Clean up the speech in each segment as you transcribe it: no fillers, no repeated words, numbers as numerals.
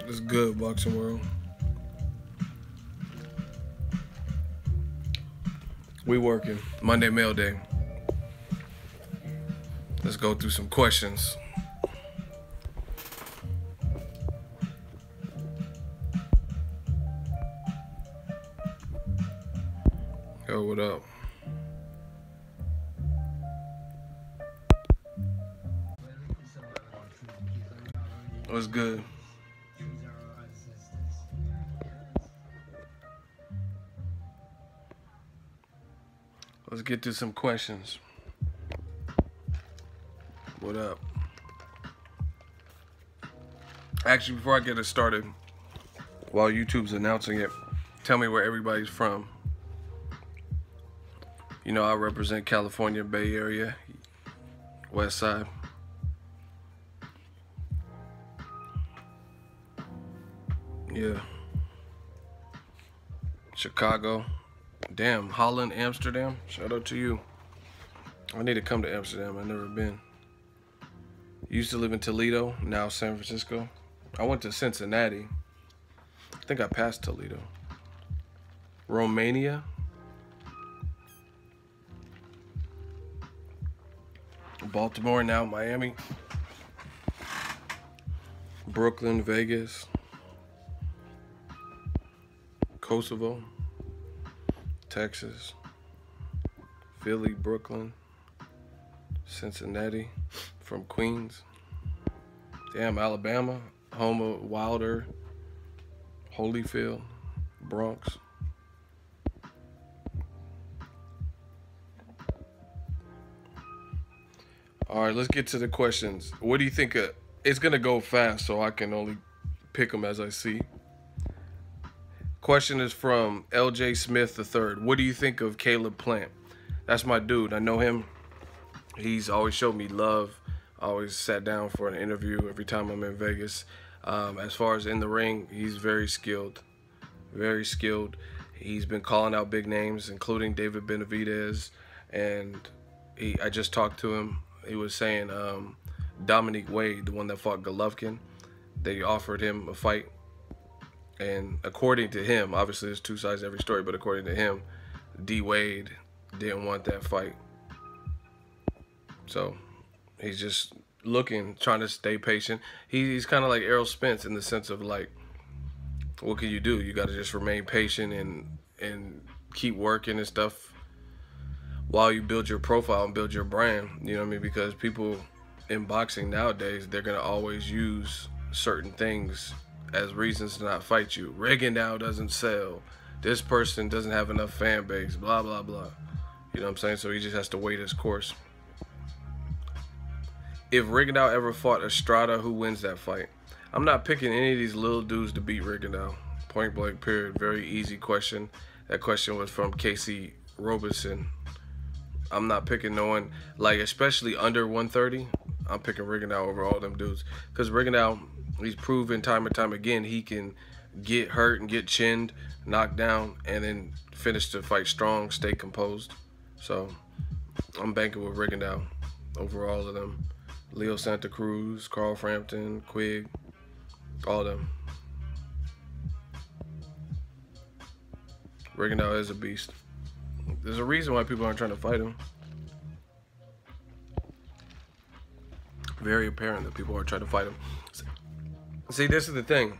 It's good, boxing world. We working. Monday mail day. Let's go through some questions. Yo, what up? What's good? Let's get to some questions. What up? Actually, before I get it started, while YouTube's announcing it, tell me where everybody's from. You know, I represent California, Bay Area, West Side. Yeah. Chicago. Damn, Holland, Amsterdam. Shout out to you. I need to come to Amsterdam. I've never been. Used to live in Toledo, now San Francisco. I went to Cincinnati. I think I passed Toledo. Romania. Baltimore, now Miami. Brooklyn, Vegas. Kosovo. Texas. Philly, Brooklyn. Cincinnati. From Queens. Damn, Alabama. Home of Wilder. Holyfield. Bronx. All right, let's get to the questions. What do you think? It's going to go fast, so I can only pick them as I see. Question is from LJ Smith III. What do you think of Caleb Plant? That's my dude. I know him. He's always showed me love. I always sat down for an interview every time I'm in Vegas. As far as in the ring, he's very skilled. Very skilled. He's been calling out big names, including David Benavidez. And I just talked to him. He was saying Dominique Wade, the one that fought Golovkin, they offered him a fight. And according to him, obviously there's two sides to every story, but according to him, D. Wade didn't want that fight. So he's just looking, trying to stay patient. He's kind of like Errol Spence in the sense of like, what can you do? You got to just remain patient and keep working and stuff while you build your profile and build your brand. You know what I mean? Because people in boxing nowadays, they're going to always use certain things as reasons to not fight you. Rigondeaux doesn't sell. This person doesn't have enough fan base. Blah, blah, blah. You know what I'm saying? So he just has to wait his course. If Rigondeaux ever fought Estrada, who wins that fight? I'm not picking any of these little dudes to beat Rigondeaux. Point blank, period. Very easy question. That question was from Casey Robertson. I'm not picking no one, like, especially under 130. I'm picking Rigondeaux over all them dudes. Because Rigondeaux, he's proven time and time again he can get hurt and get chinned, knocked down, and then finish the fight strong, stay composed. So I'm banking with Rigondeaux over all of them. Leo Santa Cruz, Carl Frampton, Quigg, all of them. Rigondeaux is a beast. There's a reason why people aren't trying to fight him. Very apparent that people are trying to fight him. See, this is the thing.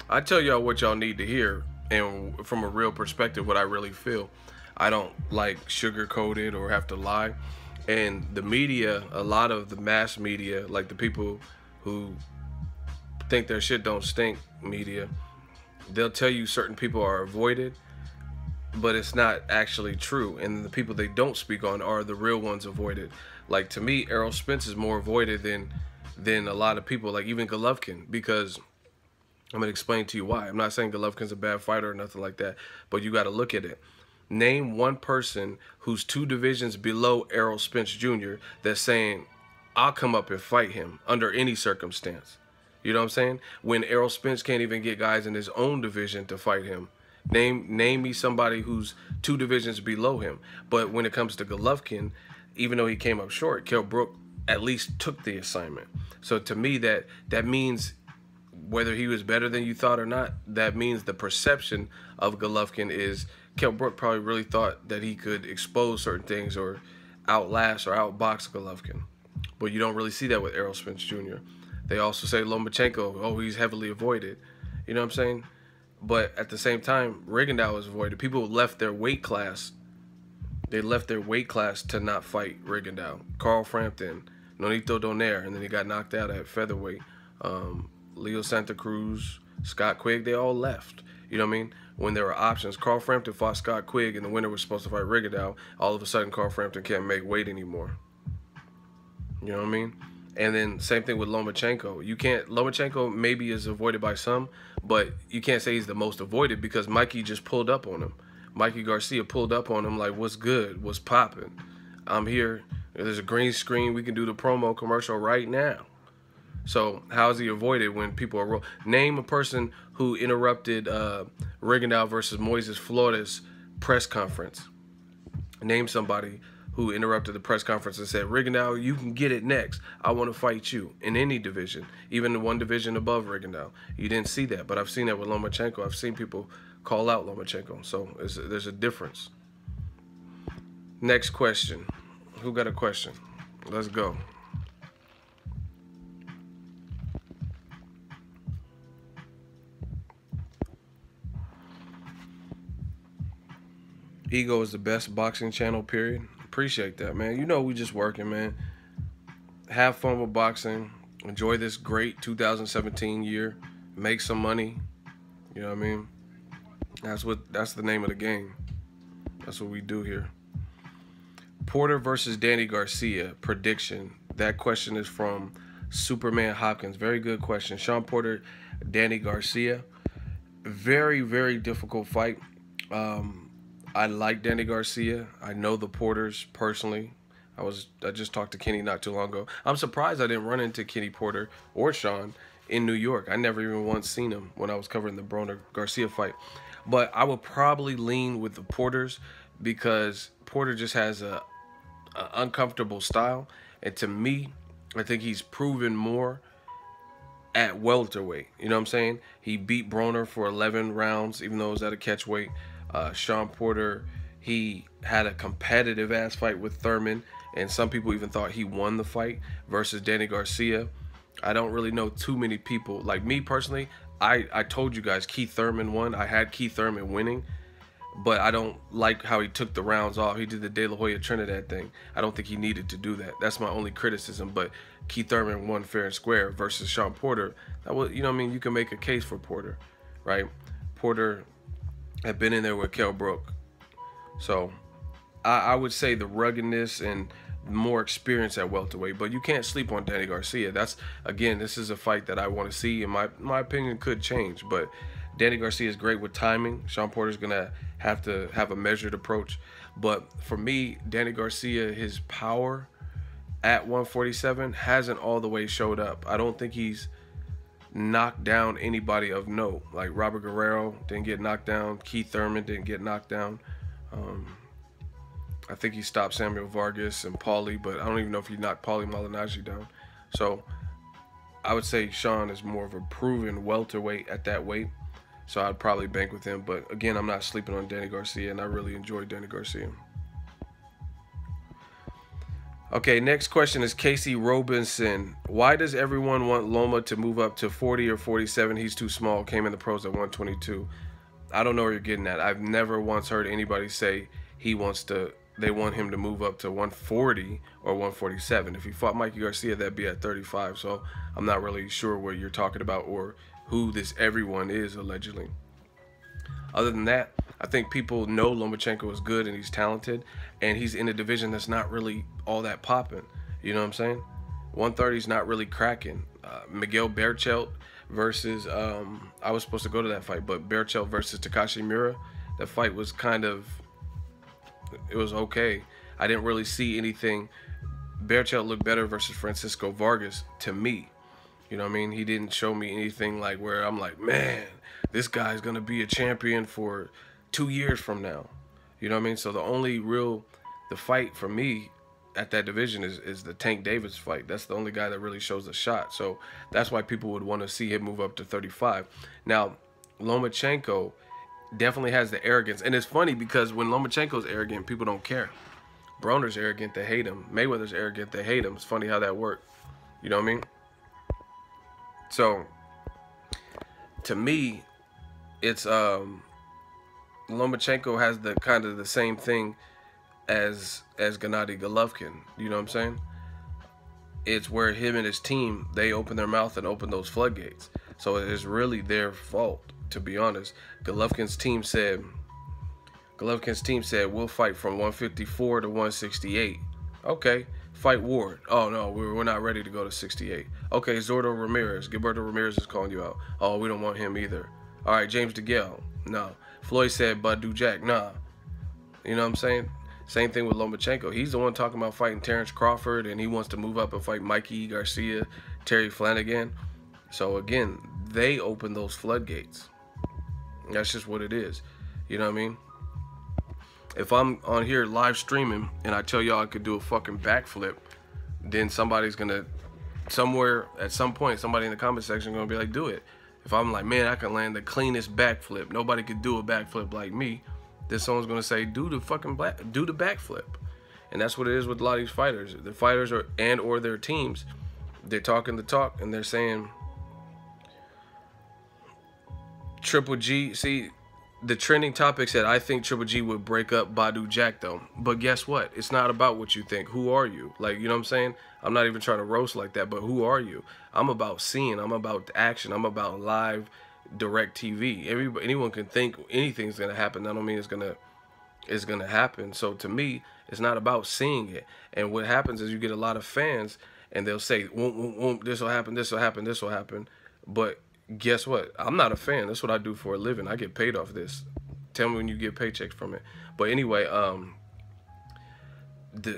I tell y'all what y'all need to hear, and from a real perspective, what I really feel. I don't like sugarcoat it or have to lie. And the media, a lot of the mass media, like the people who think their shit don't stink media, they'll tell you certain people are avoided, but it's not actually true. And the people they don't speak on are the real ones avoided. Like, to me, Errol Spence is more avoided than a lot of people, like even Golovkin, because I'm gonna explain to you why. I'm not saying Golovkin's a bad fighter or nothing like that, but you got to look at it. Name one person who's 2 divisions below Errol Spence Jr. that's saying, I'll come up and fight him under any circumstance. You know what I'm saying? When Errol Spence can't even get guys in his own division to fight him. Name me somebody who's 2 divisions below him. But when it comes to Golovkin, even though he came up short, Kell Brook at least took the assignment. So to me, that means whether he was better than you thought or not, that means the perception of Golovkin is Kell Brook probably really thought that he could expose certain things or outlast or outbox Golovkin. But you don't really see that with Errol Spence Jr. They also say Lomachenko, oh, he's heavily avoided. You know what I'm saying? But at the same time, Rigondeaux was avoided. People left their weight class. They left their weight class to not fight Rigondeaux. Carl Frampton, Nonito Donaire, and then he got knocked out at featherweight. Leo Santa Cruz, Scott Quigg, they all left. You know what I mean? When there were options, Carl Frampton fought Scott Quigg, and the winner was supposed to fight Rigondeaux. All of a sudden, Carl Frampton can't make weight anymore. You know what I mean? And then same thing with Lomachenko. You can't. Lomachenko maybe is avoided by some, but you can't say he's the most avoided because Mikey just pulled up on him. Mikey Garcia pulled up on him like, "What's good? What's popping? I'm here. There's a green screen. We can do the promo commercial right now." So how is he avoided when people are name a person who interrupted Rigondeaux versus Moises Flores press conference. Name somebody who interrupted the press conference and said, Rigondeaux, you can get it next. I want to fight you in any division, even the one division above Rigondeaux. You didn't see that, but I've seen that with Lomachenko. I've seen people call out Lomachenko. So there's a difference. Next question. Who got a question? Let's go. Ego is the best boxing channel, period. Appreciate that, man. You know we just working, man. Have fun with boxing. Enjoy this great 2017 year. Make some money. You know what I mean? That's the name of the game. That's what we do here. Porter versus Danny Garcia, prediction. That question is from Superman Hopkins. Very good question. Sean Porter, Danny Garcia. Very, very difficult fight. I like Danny Garcia. I know the Porters personally. I just talked to Kenny not too long ago. I'm surprised I didn't run into Kenny Porter or Sean in New York. I never even once seen him when I was covering the Broner Garcia fight. But I would probably lean with the Porters because Porter just has a uncomfortable style. And to me, I think he's proven more at welterweight. You know what I'm saying? He beat Broner for 11 rounds, even though it was at a catch weight. Sean Porter, he had a competitive ass fight with Thurman, and some people even thought he won the fight versus Danny Garcia. I don't really know too many people. Like me personally, I told you guys Keith Thurman won. I had Keith Thurman winning, but I don't like how he took the rounds off. He did the De La Hoya Trinidad thing. I don't think he needed to do that. That's my only criticism. But Keith Thurman won fair and square versus Sean Porter. That was, you know what I mean? You can make a case for Porter, right? Porter had been in there with Kell Brook. So I would say the ruggedness and more experience at welterweight, but you can't sleep on Danny Garcia. That's, again, this is a fight that I want to see, and my opinion could change, but Danny Garcia is great with timing. Sean Porter's gonna have to have a measured approach, but for me, Danny Garcia, his power at 147 hasn't all the way showed up. I don't think he's knocked down anybody of note. Like Robert Guerrero didn't get knocked down. Keith Thurman didn't get knocked down. I think he stopped Samuel Vargas and Paulie, but I don't even know if he knocked Paulie Malignaggi down. So I would say Sean is more of a proven welterweight at that weight. So I'd probably bank with him. But again, I'm not sleeping on Danny Garcia, and I really enjoy Danny Garcia. Okay, next question is Casey Robinson. Why does everyone want Loma to move up to 40 or 47? He's too small. Came in the pros at 122. I don't know where you're getting at. I've never once heard anybody say they want him to move up to 140 or 147. If he fought Mikey Garcia, that'd be at 35. So I'm not really sure what you're talking about or who this everyone is, allegedly. Other than that, I think people know Lomachenko is good and he's talented, and he's in a division that's not really all that popping. You know what I'm saying? 130 is not really cracking. Miguel Berchelt versus, I was supposed to go to that fight, but Berchelt versus Takashi Miura, that fight was kind of, it was okay. I didn't really see anything. Berchelt looked better versus Francisco Vargas to me. You know what I mean? He didn't show me anything like where I'm like, man, this guy's going to be a champion for 2 years from now. You know what I mean? So the only the fight for me at that division is the Tank Davis fight. That's the only guy that really shows a shot. So that's why people would want to see him move up to 35. Now, Lomachenko definitely has the arrogance. And it's funny because when Lomachenko's arrogant, people don't care. Broner's arrogant, they hate him. Mayweather's arrogant, they hate him. It's funny how that worked. You know what I mean? So, to me, it's Lomachenko has the kind of the same thing as Gennady Golovkin. You know what I'm saying? It's where him and his team, they open their mouth and open those floodgates. So it's really their fault, to be honest. Golovkin's team said we'll fight from 154 to 168. Okay, fight Ward. Oh no, we're not ready to go to 68. Okay, Zordo Ramirez, Gilberto Ramirez is calling you out. Oh, we don't want him either. All right, James DeGale, no. Floyd said Badu Jack, nah. You know what I'm saying? Same thing with Lomachenko. He's the one talking about fighting Terrence Crawford, and he wants to move up and fight Mikey Garcia, Terry Flanagan. So again, they open those floodgates. That's just what it is. You know what I mean? If I'm on here live streaming and I tell y'all I could do a fucking backflip, then somebody's gonna, somewhere at some point, somebody in the comment section gonna be like, do it. If I'm like, man, I can land the cleanest backflip, nobody could do a backflip like me, then someone's gonna say, do the backflip. And that's what it is with a lot of these fighters. The fighters or their teams, they're talking the talk and they're saying Triple G. See, the trending topic said, I think Triple G would break up Badu Jack though. But guess what? It's not about what you think. Who are you? Like, you know what I'm saying? I'm not even trying to roast like that, but who are you? I'm about seeing. I'm about action. I'm about live, direct TV. Anyone can think anything's gonna happen. That don't mean it's gonna happen. So to me, it's not about seeing it. And what happens is you get a lot of fans, and they'll say, this will happen, this will happen, this will happen. But guess what? I'm not a fan. That's what I do for a living. I get paid off this. Tell me when you get paychecks from it. But anyway,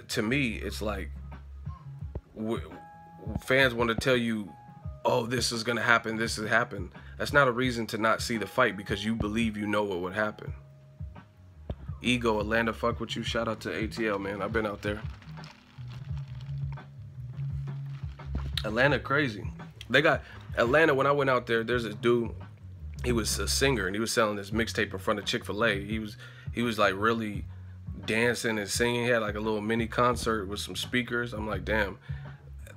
to me, it's like fans want to tell you, oh, this is gonna happen, this has happened. That's not a reason to not see the fight because you believe you know what would happen. Ego, Atlanta, fuck with you. Shout out to ATL, man. I've been out there. Atlanta crazy. They got Atlanta. When I went out there, there's this dude. He was a singer and he was selling this mixtape in front of Chick-fil-A. He was like really dancing and singing. He had like a little mini concert with some speakers. I'm like, damn.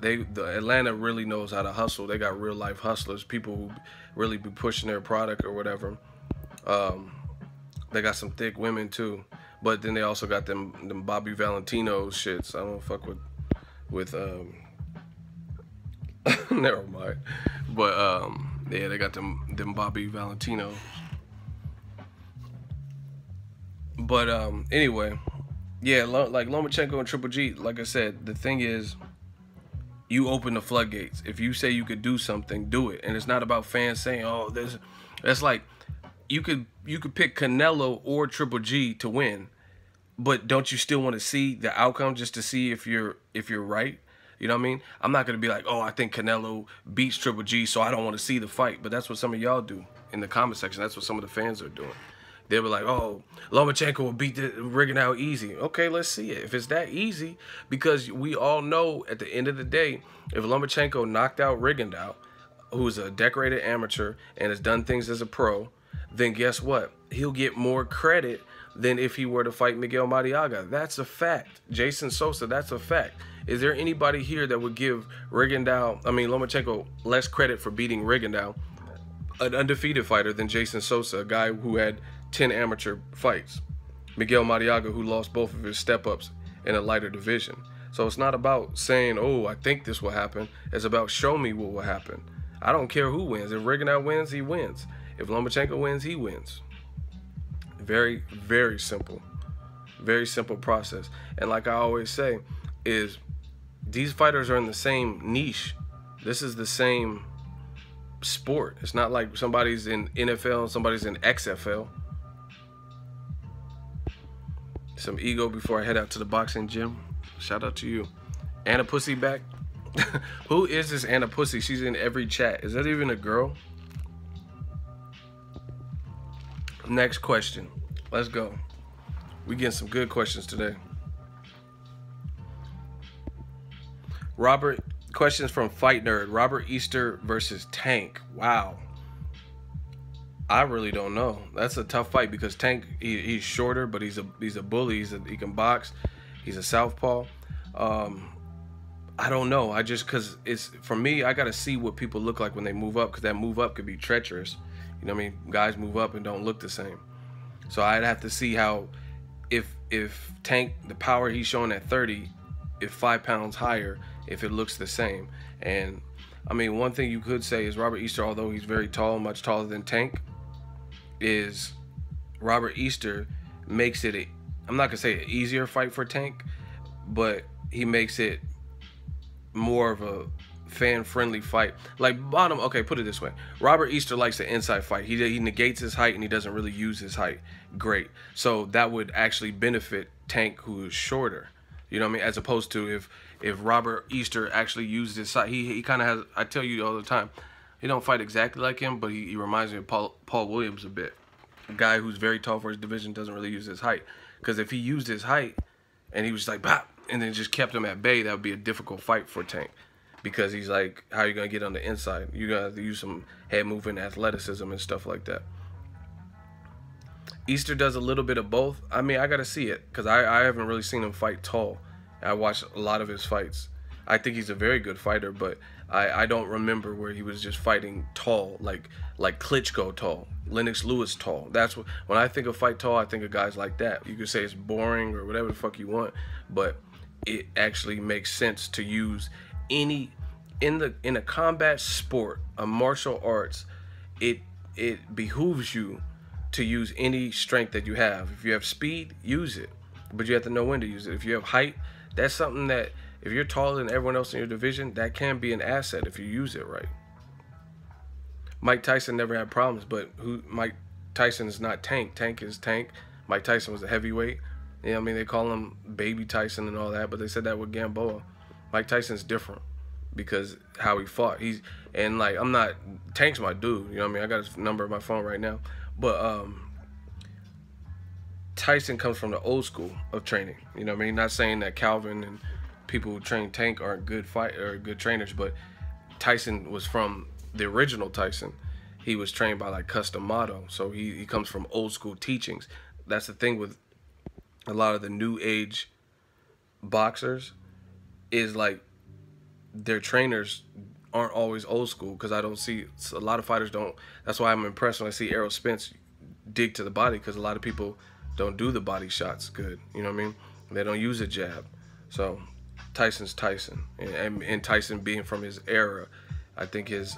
The Atlanta really knows how to hustle. They got real life hustlers, people who really be pushing their product or whatever. They got some thick women too, but then they also got them Bobby Valentino shits. I don't fuck with never mind. But yeah, they got them Bobby Valentino. But anyway, yeah, like Lomachenko and Triple G, like I said, the thing is, you open the floodgates. If you say you could do something, do it. And it's not about fans saying, oh, that's like, you could pick Canelo or Triple G to win, but don't you still want to see the outcome just to see if you're right? You know what I mean? I'm not going to be like, oh, I think Canelo beats Triple G, so I don't want to see the fight. But that's what some of y'all do in the comment section. That's what some of the fans are doing. They were like, oh, Lomachenko will beat Rigondeaux easy. Okay, let's see it. If it's that easy, because we all know at the end of the day, if Lomachenko knocked out Rigondeaux, who's a decorated amateur and has done things as a pro, then guess what? He'll get more credit than if he were to fight Miguel Mariaga. That's a fact. Jason Sosa, that's a fact. Is there anybody here that would give Lomachenko less credit for beating Rigondeaux, an undefeated fighter, than Jason Sosa, a guy who had 10 amateur fights? Miguel Mariaga, who lost both of his step-ups in a lighter division. So it's not about saying, oh, I think this will happen. It's about show me what will happen. I don't care who wins. If Rigondeaux wins, he wins. If Lomachenko wins, he wins. Very, very simple. Very simple process. And like I always say, is these fighters are in the same niche. This is the same sport. It's not like somebody's in NFL and somebody's in XFL. Some ego before I head out to the boxing gym. Shout out to you. Anna Pussy back. Who is this Anna Pussy? She's in every chat. Is that even a girl? Next question. Let's go. We getting some good questions today. Robert, questions from Fight Nerd. Robert Easter versus Tank. Wow. I really don't know. That's a tough fight because Tank, he's shorter, but he's a bully. He can box. He's a southpaw. I don't know. I just, because it's, for me, I got to see what people look like when they move up, because that move up could be treacherous. You know what I mean? Guys move up and don't look the same. So I'd have to see how, if Tank, the power he's showing at 30, if 5 pounds higher, if it looks the same. And I mean, one thing you could say is Robert Easter, although he's very tall, much taller than Tank, is Robert Easter makes it, I'm not going to say an easier fight for Tank, but he makes it more of a fan-friendly fight. Like, okay, put it this way. Robert Easter likes the inside fight. He negates his height, and he doesn't really use his height great. So that would actually benefit Tank, who is shorter. You know what I mean? As opposed to if Robert Easter actually used his height. He kind of has, I tell you all the time, he don't fight exactly like him, but he reminds me of Paul Williams a bit. A guy who's very tall for his division, doesn't really use his height. Because if he used his height, and he was like, bop, and then just kept him at bay, that would be a difficult fight for Tank. Because he's like, how are you going to get on the inside? You're going to have to use some head movement, athleticism, and stuff like that. Easter does a little bit of both. I mean, I got to see it, because I haven't really seen him fight tall. I watched a lot of his fights. I think he's a very good fighter, but I don't remember where he was just fighting tall, like Klitschko tall, Lennox Lewis tall. That's what, when I think of fight tall, I think of guys like that. You could say it's boring or whatever the fuck you want, but it actually makes sense to use any, in a combat sport, a martial arts, it behooves you to use any strength that you have. If you have speed, use it, but you have to know when to use it. If you have height, that's something that, if you're taller than everyone else in your division, that can be an asset if you use it right. Mike Tyson never had problems, but Mike Tyson is not Tank. Tank is Tank. Mike Tyson was a heavyweight. You know what I mean? They call him Baby Tyson and all that, but they said that with Gamboa. Mike Tyson's different because how he fought. And like, Tank's my dude. You know what I mean? I got his number on my phone right now. But Tyson comes from the old school of training. You know what I mean? Not saying that Calvin and people who train Tank aren't good good trainers, but Tyson was from the original Tyson. He was trained by like Custom Motto, so he comes from old school teachings. That's the thing with a lot of the new age boxers, is like their trainers aren't always old school, because I don't see, a lot of fighters don't. That's why I'm impressed when I see Errol Spence dig to the body, because a lot of people don't do the body shots good. You know what I mean? They don't use a jab. So Tyson's Tyson, and Tyson being from his era, I think his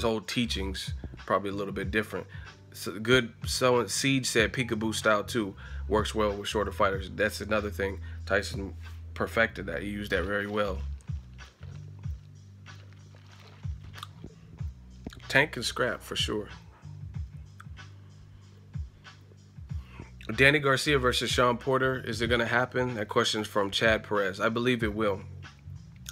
old teachings probably a little bit different. So Siege said peekaboo style too works well with shorter fighters. That's another thing. Tyson perfected that. He used that very well. Tank can scrap for sure. Danny Garcia versus Sean Porter. Is it going to happen? That question's from Chad Perez. I believe it will.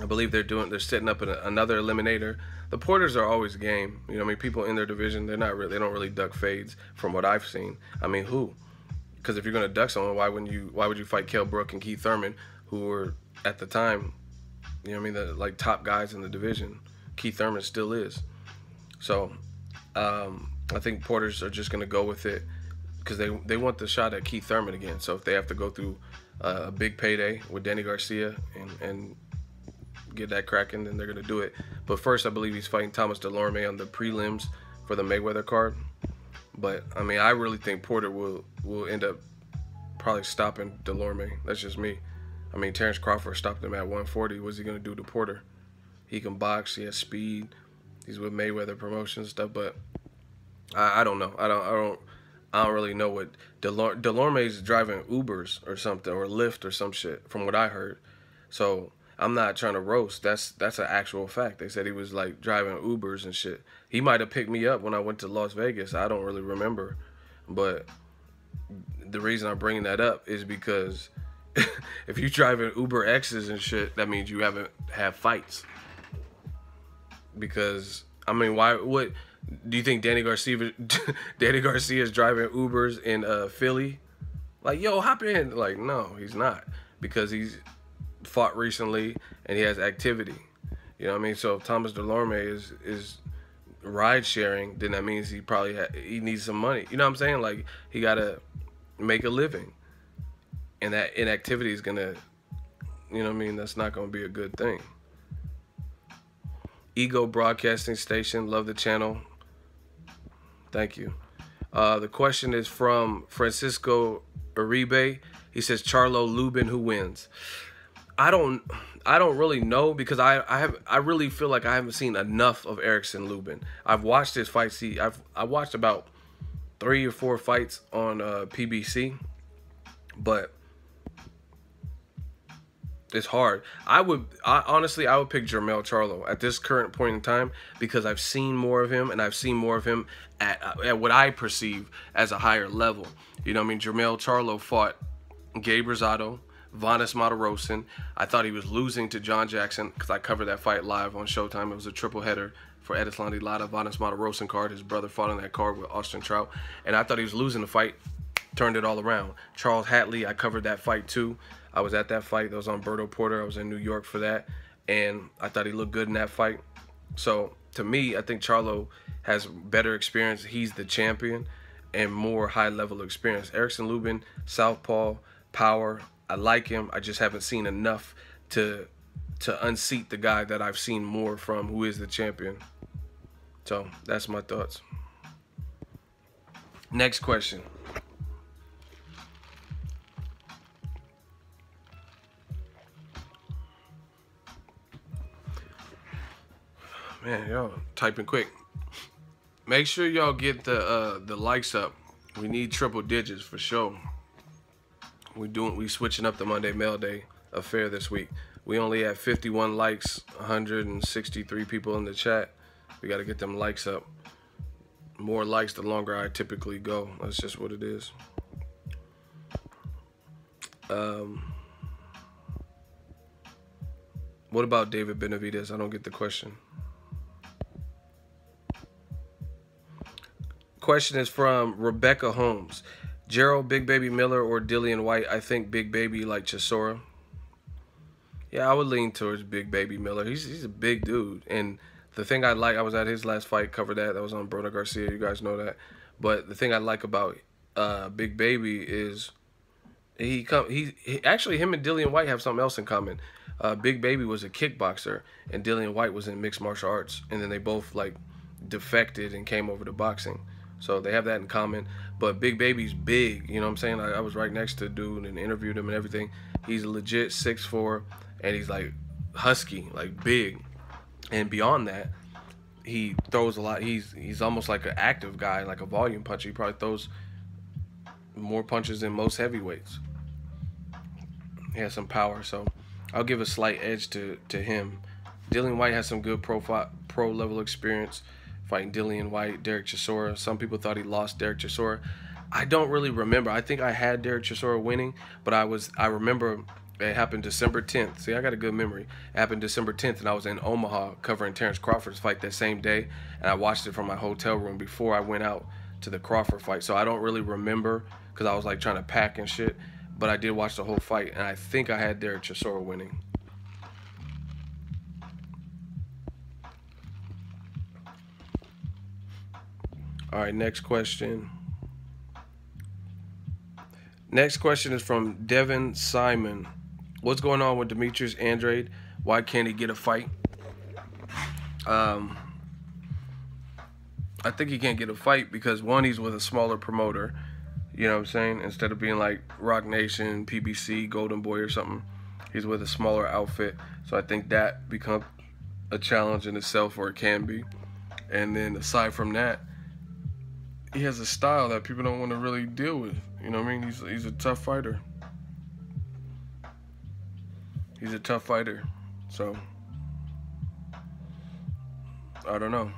I believe they're setting up another eliminator. The Porters are always game. You know what I mean? People in their division, they don't really duck fades from what I've seen. I mean, who? Because if you're going to duck someone, why would you fight Kell Brook and Keith Thurman, who were at the time, you know what I mean, the like top guys in the division. Keith Thurman still is. So I think Porters are just going to go with it, because they want the shot at Keith Thurman again. So if they have to go through a big payday with Danny Garcia and get that cracking, then they're going to do it. But first, I believe he's fighting Thomas Delorme on the prelims for the Mayweather card. But, I mean, I really think Porter will end up probably stopping Delorme. That's just me. I mean, Terrence Crawford stopped him at 140. What's he going to do to Porter? He can box. He has speed. He's with Mayweather Promotions stuff. But I don't know. I don't really know what Delorme's driving Ubers or something, or Lyft or some shit, from what I heard. So I'm not trying to roast. That's an actual fact. They said he was like driving Ubers and shit. He might have picked me up when I went to Las Vegas. I don't really remember. But the reason I'm bringing that up is because if you're driving Uber X's and shit, that means you haven't had fights. Because, I mean, what do you think Danny Garcia is driving Ubers in Philly? Like, yo, hop in. Like, no, he's not. Because he's fought recently and he has activity. You know what I mean? So if Thomas Delorme is ride sharing, then that means he probably he needs some money. You know what I'm saying? Like, he gotta make a living, and that inactivity is gonna, you know what I mean? That's not gonna be a good thing. Ego Broadcasting Station, love the channel. Thank you. The question is from Francisco Uribe. He says, Charlo Lubin, who wins? I don't really know, because I really feel like I haven't seen enough of Erickson Lubin. I've watched his fights. I watched about 3 or 4 fights on PBC, but it's hard. Honestly, I would pick Jermell Charlo at this current point in time, because I've seen more of him, and I've seen more of him at what I perceive as a higher level. You know what I mean? Jermell Charlo fought Gabe Rosado, Vanes Matarosin. I thought he was losing to John Jackson, because I covered that fight live on Showtime. It was a triple header for Edislandi Lara. Vanes Matarosin card. His brother fought on that card with Austin Trout. And I thought he was losing the fight. Turned it all around. Charles Hatley, I covered that fight too. I was at that fight. That was on Berto Porter. I was in New York for that. And I thought he looked good in that fight. So, to me, I think Charlo has better experience. He's the champion and more high-level experience. Erickson Lubin, southpaw, power. I like him. I just haven't seen enough to unseat the guy that I've seen more from, who is the champion. So, that's my thoughts. Next question. Man, y'all typing quick. Make sure y'all get the likes up. We need triple digits for sure. We switching up the Monday Mail Day affair this week. We only have 51 likes, 163 people in the chat. We got to get them likes up. More likes, the longer I typically go. That's just what it is. What about David Benavidez? I don't get the question. Question is from Rebecca Holmes. Gerald Big Baby Miller or Dillian White? I think Big Baby, like Chisora. Yeah, I would lean towards Big Baby Miller. He's a big dude. And the thing I like, I was at his last fight, covered that. That was on Bruno Garcia. You guys know that. But the thing I like about Big Baby is he actually, him and Dillian White have something else in common. Big Baby was a kickboxer, and Dillian White was in mixed martial arts. And then they both, like, defected and came over to boxing. So they have that in common. But Big Baby's big, you know what I'm saying? I was right next to the dude and interviewed him and everything. He's legit 6'4", and he's like husky, like big. And beyond that, he throws a lot. He's almost like an active guy, like a volume puncher. He probably throws more punches than most heavyweights. He has some power, so I'll give a slight edge to him. Dillian White has some good pro level experience. Fighting Dillian White, Derek Chisora. Some people thought he lost Derek Chisora. I don't really remember. I think I had Derek Chisora winning, but I remember it happened December 10th. See, I got a good memory. It happened December 10th, and I was in Omaha covering Terrence Crawford's fight that same day, and I watched it from my hotel room before I went out to the Crawford fight. So I don't really remember, because I was like trying to pack and shit, but I did watch the whole fight, and I think I had Derek Chisora winning. All right, next question. Next question is from Devin Simon. What's going on with Demetrius Andrade? Why can't he get a fight? I think he can't get a fight because, one, he's with a smaller promoter. You know what I'm saying? Instead of being like Rock Nation, PBC, Golden Boy or something, he's with a smaller outfit. So I think that becomes a challenge in itself, or it can be. And then aside from that, he has a style that people don't want to really deal with. You know what I mean? He's a tough fighter. He's a tough fighter. So I don't know.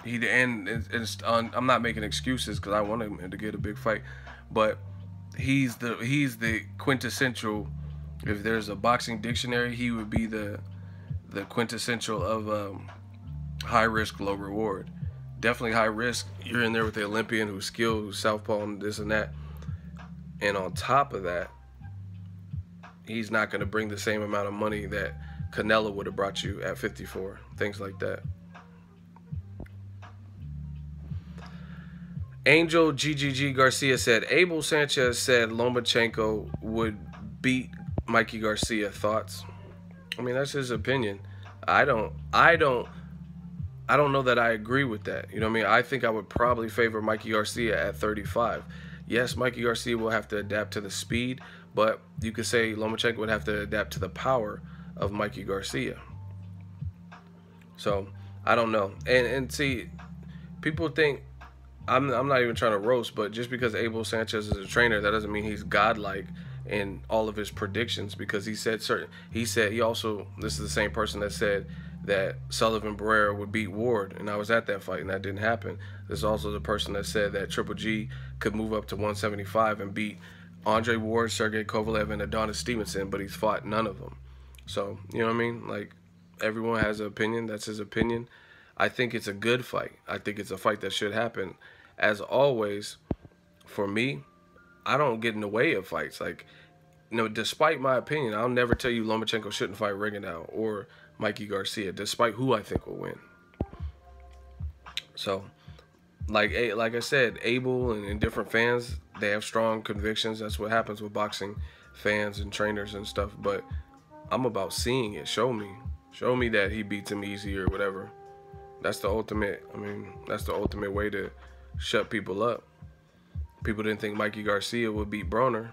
I'm not making excuses because I want him to get a big fight, but he's the quintessential. If there's a boxing dictionary, he would be the quintessential of high risk, low reward. Definitely high risk. You're in there with the Olympian who's skilled, who's southpaw, and this and that. And on top of that, he's not going to bring the same amount of money that Canelo would have brought you at 54. Things like that. Angel GGG Garcia said, Abel Sanchez said Lomachenko would beat Mikey Garcia. Thoughts? I mean, that's his opinion. I don't know that I agree with that. You know what I mean? I think I would probably favor Mikey Garcia at 35. Yes, Mikey Garcia will have to adapt to the speed, but you could say Lomachenko would have to adapt to the power of Mikey Garcia. So, I don't know. And see, people think, I'm not even trying to roast, but just because Abel Sanchez is a trainer, that doesn't mean he's godlike in all of his predictions, because he said he also, this is the same person that said that Sullivan Barrera would beat Ward, and I was at that fight and that didn't happen. This is also the person that said that Triple G could move up to 175 and beat Andre Ward, Sergey Kovalev, and Adonis Stevenson, but he's fought none of them. So, you know what I mean? Like, everyone has an opinion. That's his opinion. I think it's a good fight. I think it's a fight that should happen. As always, for me, I don't get in the way of fights. Like, you know, despite my opinion, I'll never tell you Lomachenko shouldn't fight Rigondeaux or Mikey Garcia, despite who I think will win. So, like I said, Abel and different fans, they have strong convictions. That's what happens with boxing fans and trainers and stuff. But I'm about seeing it. Show me that he beats him easy or whatever. That's the ultimate. I mean, that's the ultimate way to shut people up. People didn't think Mikey Garcia would beat Broner.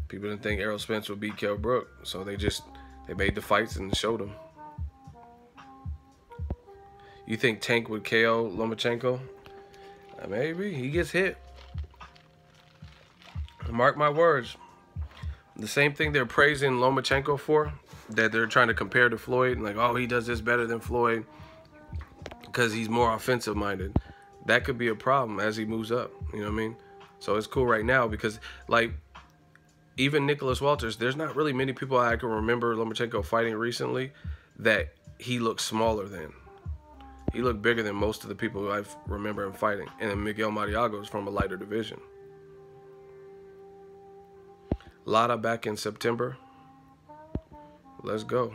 People didn't think Errol Spence would beat Kell Brook. So they made the fights and showed them. You think Tank would KO Lomachenko? Maybe. He gets hit. Mark my words. The same thing they're praising Lomachenko for, that they're trying to compare to Floyd, like, oh, he does this better than Floyd because he's more offensive minded. That could be a problem as he moves up. You know what I mean? So it's cool right now because, like, even Nicholas Walters, there's not really many people I can remember Lomachenko fighting recently that he looked smaller than. He looked bigger than most of the people who I remember him fighting. And then Miguel Mariago is from a lighter division. Lara back in September. Let's go.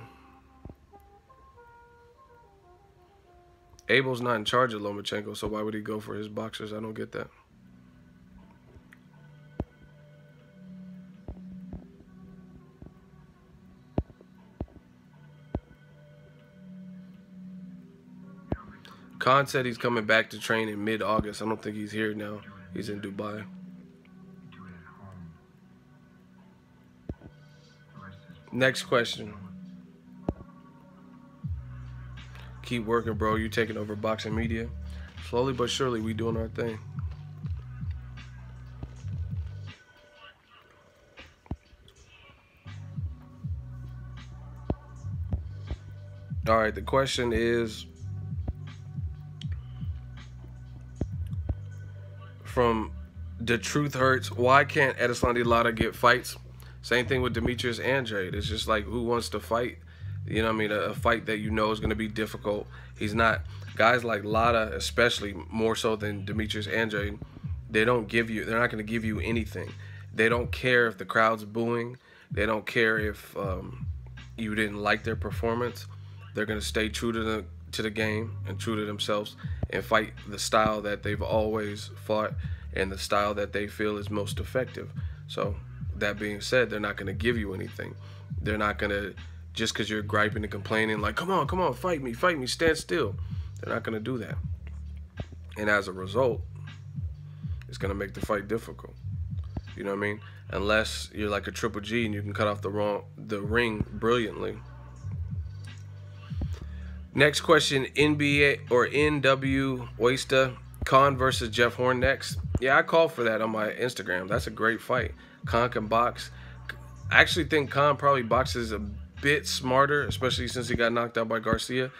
Abel's not in charge of Lomachenko, so why would he go for his boxers? I don't get that. Khan said he's coming back to train in mid-August. I don't think he's here now. He's in Dubai. Next question. Keep working, bro. You taking over boxing media. Slowly but surely, we doing our thing. All right, the question is from The Truth Hurts. Why can't Edeslandi Lara get fights? Same thing with Demetrius Andrade. It's just like, who wants to fight? You know what I mean? A fight that you know is going to be difficult. He's not. Guys like Lara, especially more so than Demetrius Andrade, they're not going to give you anything. They don't care if the crowd's booing. They don't care if you didn't like their performance. They're going to stay true to the game and true to themselves and fight the style that they've always fought and the style that they feel is most effective. So, that being said, they're not going to give you anything. They're not going to, just because you're griping and complaining, like, come on, fight me, stand still. They're not going to do that. And as a result, it's going to make the fight difficult. You know what I mean? Unless you're like a Triple G and you can cut off the ring brilliantly. Next question, NBA or NW Oyster, Khan versus Jeff Horn next. Yeah, I called for that on my Instagram. That's a great fight. Khan can box. I actually think Khan probably boxes a bit smarter, especially since he got knocked out by Garcia,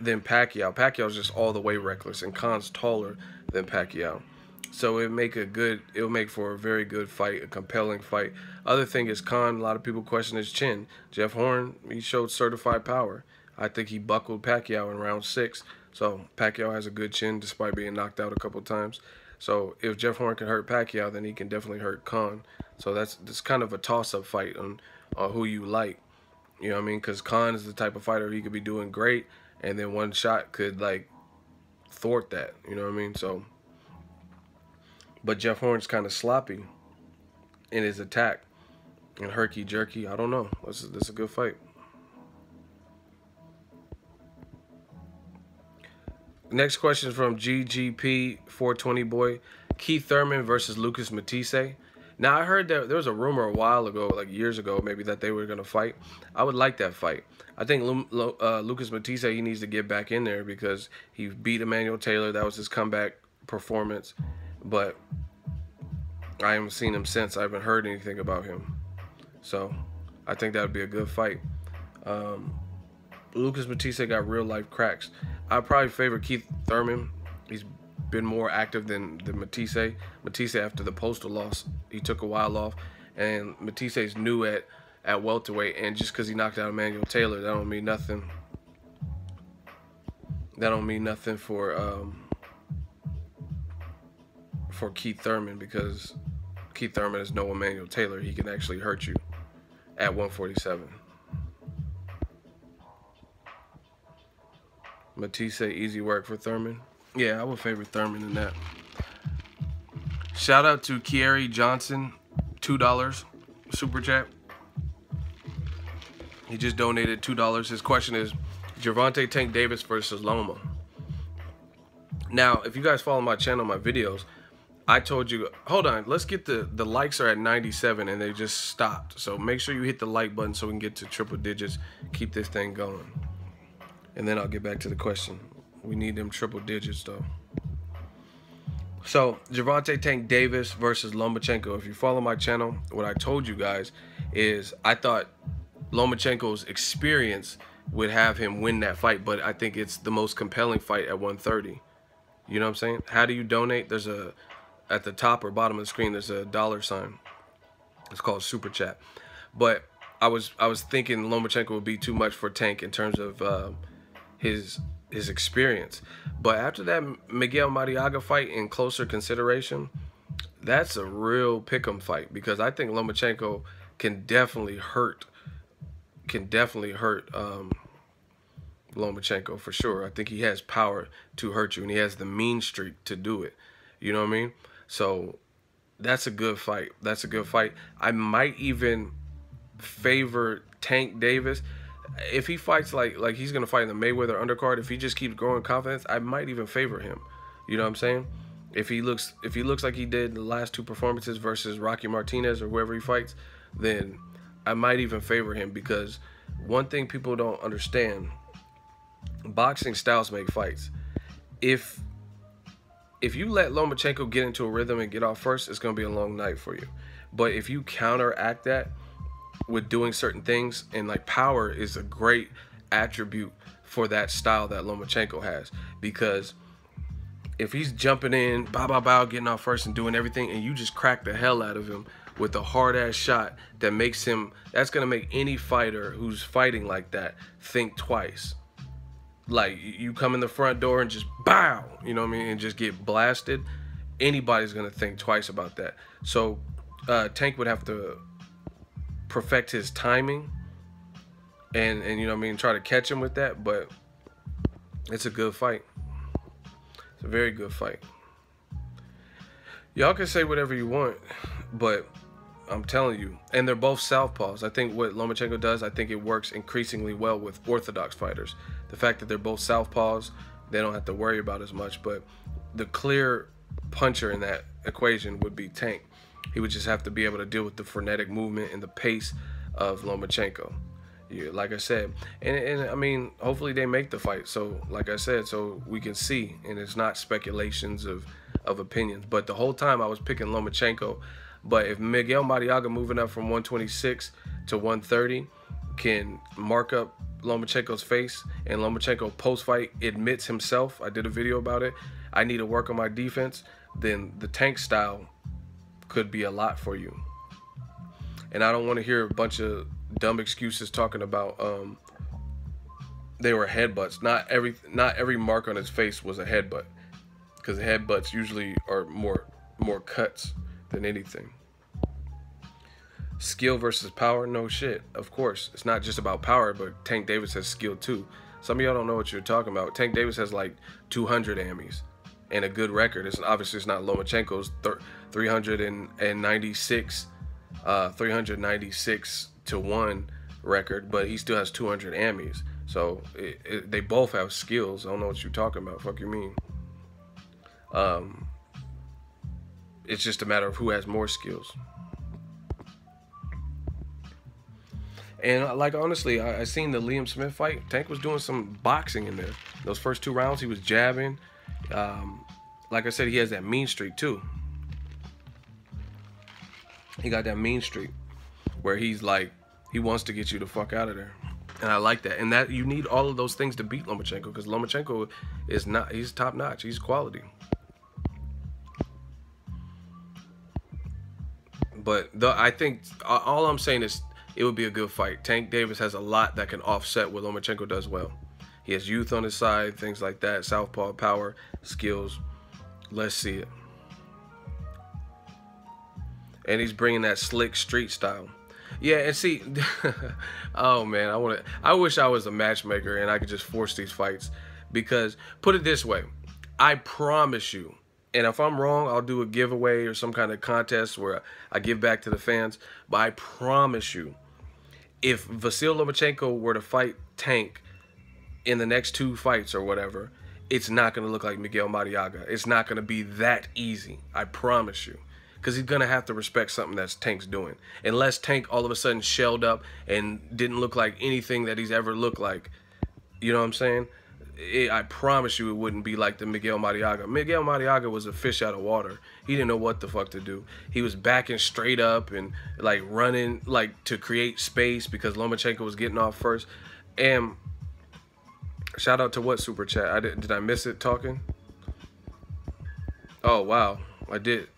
than Pacquiao. Pacquiao's just all the way reckless, and Khan's taller than Pacquiao. So it'll make for a very good fight, a compelling fight. Other thing is Khan, a lot of people question his chin. Jeff Horn, he showed certified power. I think he buckled Pacquiao in round 6. So Pacquiao has a good chin despite being knocked out a couple times. So if Jeff Horn can hurt Pacquiao, then he can definitely hurt Khan. So that's kind of a toss-up fight on who you like. You know what I mean? Because Khan is the type of fighter he could be doing great, and then one shot could like thwart that. You know what I mean? So, but Jeff Horn's kind of sloppy in his attack and herky jerky. I don't know. This is a good fight. Next question is from GGP 420 boy. Keith Thurman versus Lucas Matisse. Now, I heard that there was a rumor a while ago, like years ago, maybe, that they were going to fight. I would like that fight. I think Lucas Matisse, he needs to get back in there because he beat Emmanuel Taylor. That was his comeback performance. But I haven't seen him since. I haven't heard anything about him. So I think that would be a good fight. Lucas Matisse got real-life cracks. I'd probably favor Keith Thurman. He's been more active than Matisse. Matisse, after the Postal loss, he took a while off. And Matisse's new at welterweight. And just because he knocked out Emmanuel Taylor, that don't mean nothing. That don't mean nothing for Keith Thurman, because Keith Thurman is no Emmanuel Taylor. He can actually hurt you at 147. Matisse, easy work for Thurman. Yeah, I would favor Thurman in that. Shout out to Kieri Johnson, $2 super chat. He just donated $2. His question is Gervonta Tank Davis versus Loma. Now, if you guys follow my channel, my videos, I told you, hold on, let's get the likes are at 97 and they just stopped. So make sure you hit the like button so we can get to triple digits. Keep this thing going. And then I'll get back to the question. We need them triple digits though. So Gervonta Tank Davis versus Lomachenko. If you follow my channel, what I told you guys is I thought Lomachenko's experience would have him win that fight, but I think it's the most compelling fight at 130. You know what I'm saying? How do you donate? There's at the top or bottom of the screen, there's a $sign. It's called Super Chat. But I was thinking Lomachenko would be too much for Tank in terms of his experience. But after that Miguel Mariaga fight, in closer consideration, that's a real pick'em fight, because I think Lomachenko can definitely hurt Lomachenko for sure. I think he has power to hurt you, and he has the mean streak to do it. You know what I mean? So that's a good fight. That's a good fight. I might even favor Tank Davis. If he fights like he's gonna fight in the Mayweather undercard, if he just keeps growing confidence, I might even favor him. You know what I'm saying? If he looks like he did the last two performances versus Rocky Martinez or whoever he fights, then I might even favor him, because one thing people don't understand, boxing styles make fights. If you let Lomachenko get into a rhythm and get off first, it's gonna be a long night for you. But if you counteract that with doing certain things, and like power is a great attribute for that style that Lomachenko has, because if he's jumping in, bow, getting off first and doing everything, and you just crack the hell out of him with a hard-ass shot that makes him, that's going to make any fighter who's fighting like that think twice. Like, you come in the front door and just bow, you know what I mean, and just get blasted, anybody's going to think twice about that. So Tank would have to perfect his timing and you know what I mean, try to catch him with that. But it's a good fight. It's a very good fight. Y'all can say whatever you want, but I'm telling you, and they're both southpaws. I think what Lomachenko does, I think it works increasingly well with orthodox fighters. The fact that they're both southpaws, they don't have to worry about as much. But the clear puncher in that equation would be Tank. He would just have to be able to deal with the frenetic movement and the pace of Lomachenko. Yeah, like I said, and I mean, hopefully they make the fight. So, like I said, so we can see, and it's not speculations of opinions. But the whole time I was picking Lomachenko. But if Miguel Mariaga moving up from 126 to 130 can mark up Lomachenko's face, and Lomachenko post-fight admits himself, I did a video about it, I need to work on my defense, then the Tank style could be a lot for you. And I don't want to hear a bunch of dumb excuses talking about they were headbutts. Not every mark on his face was a headbutt. because headbutts usually are more cuts than anything. Skill versus power, no shit. Of course, it's not just about power, but Tank Davis has skill too. Some of y'all don't know what you're talking about. Tank Davis has like 200 Emmys and a good record. It's obviously it's not Lomachenko's 396 to 1 record, but he still has 200 Emmys. So they both have skills. I don't know what you're talking about. Fuck you mean? It's just a matter of who has more skills. And like honestly, I seen the Liam Smith fight. Tank was doing some boxing in there. Those first 2 rounds, he was jabbing. Like I said, he has that mean streak too. He got that mean streak where he's like, he wants to get you the fuck out of there. And I like that. And that you need all of those things to beat Lomachenko, because Lomachenko is not, he's top notch. He's quality. But I think all I'm saying is it would be a good fight. Tank Davis has a lot that can offset what Lomachenko does well. He has youth on his side, things like that, southpaw power, skills. Let's see it. And he's bringing that slick street style. Yeah, and see, oh man, I wish I was a matchmaker and I could just force these fights. Because, put it this way, I promise you, and if I'm wrong, I'll do a giveaway or some kind of contest where I give back to the fans. But I promise you, if Vasyl Lomachenko were to fight Tank in the next 2 fights or whatever, it's not going to look like Miguel Mariaga. It's not going to be that easy. I promise you. Because he's going to have to respect something that's Tank's doing. Unless Tank all of a sudden shelled up and didn't look like anything that he's ever looked like. You know what I'm saying? I promise you it wouldn't be like the Miguel Mariaga. Miguel Mariaga was a fish out of water. He didn't know what the fuck to do. He was backing straight up and like running like to create space because Lomachenko was getting off first. And shout out to what super chat? Did I miss it talking? Oh wow, I did.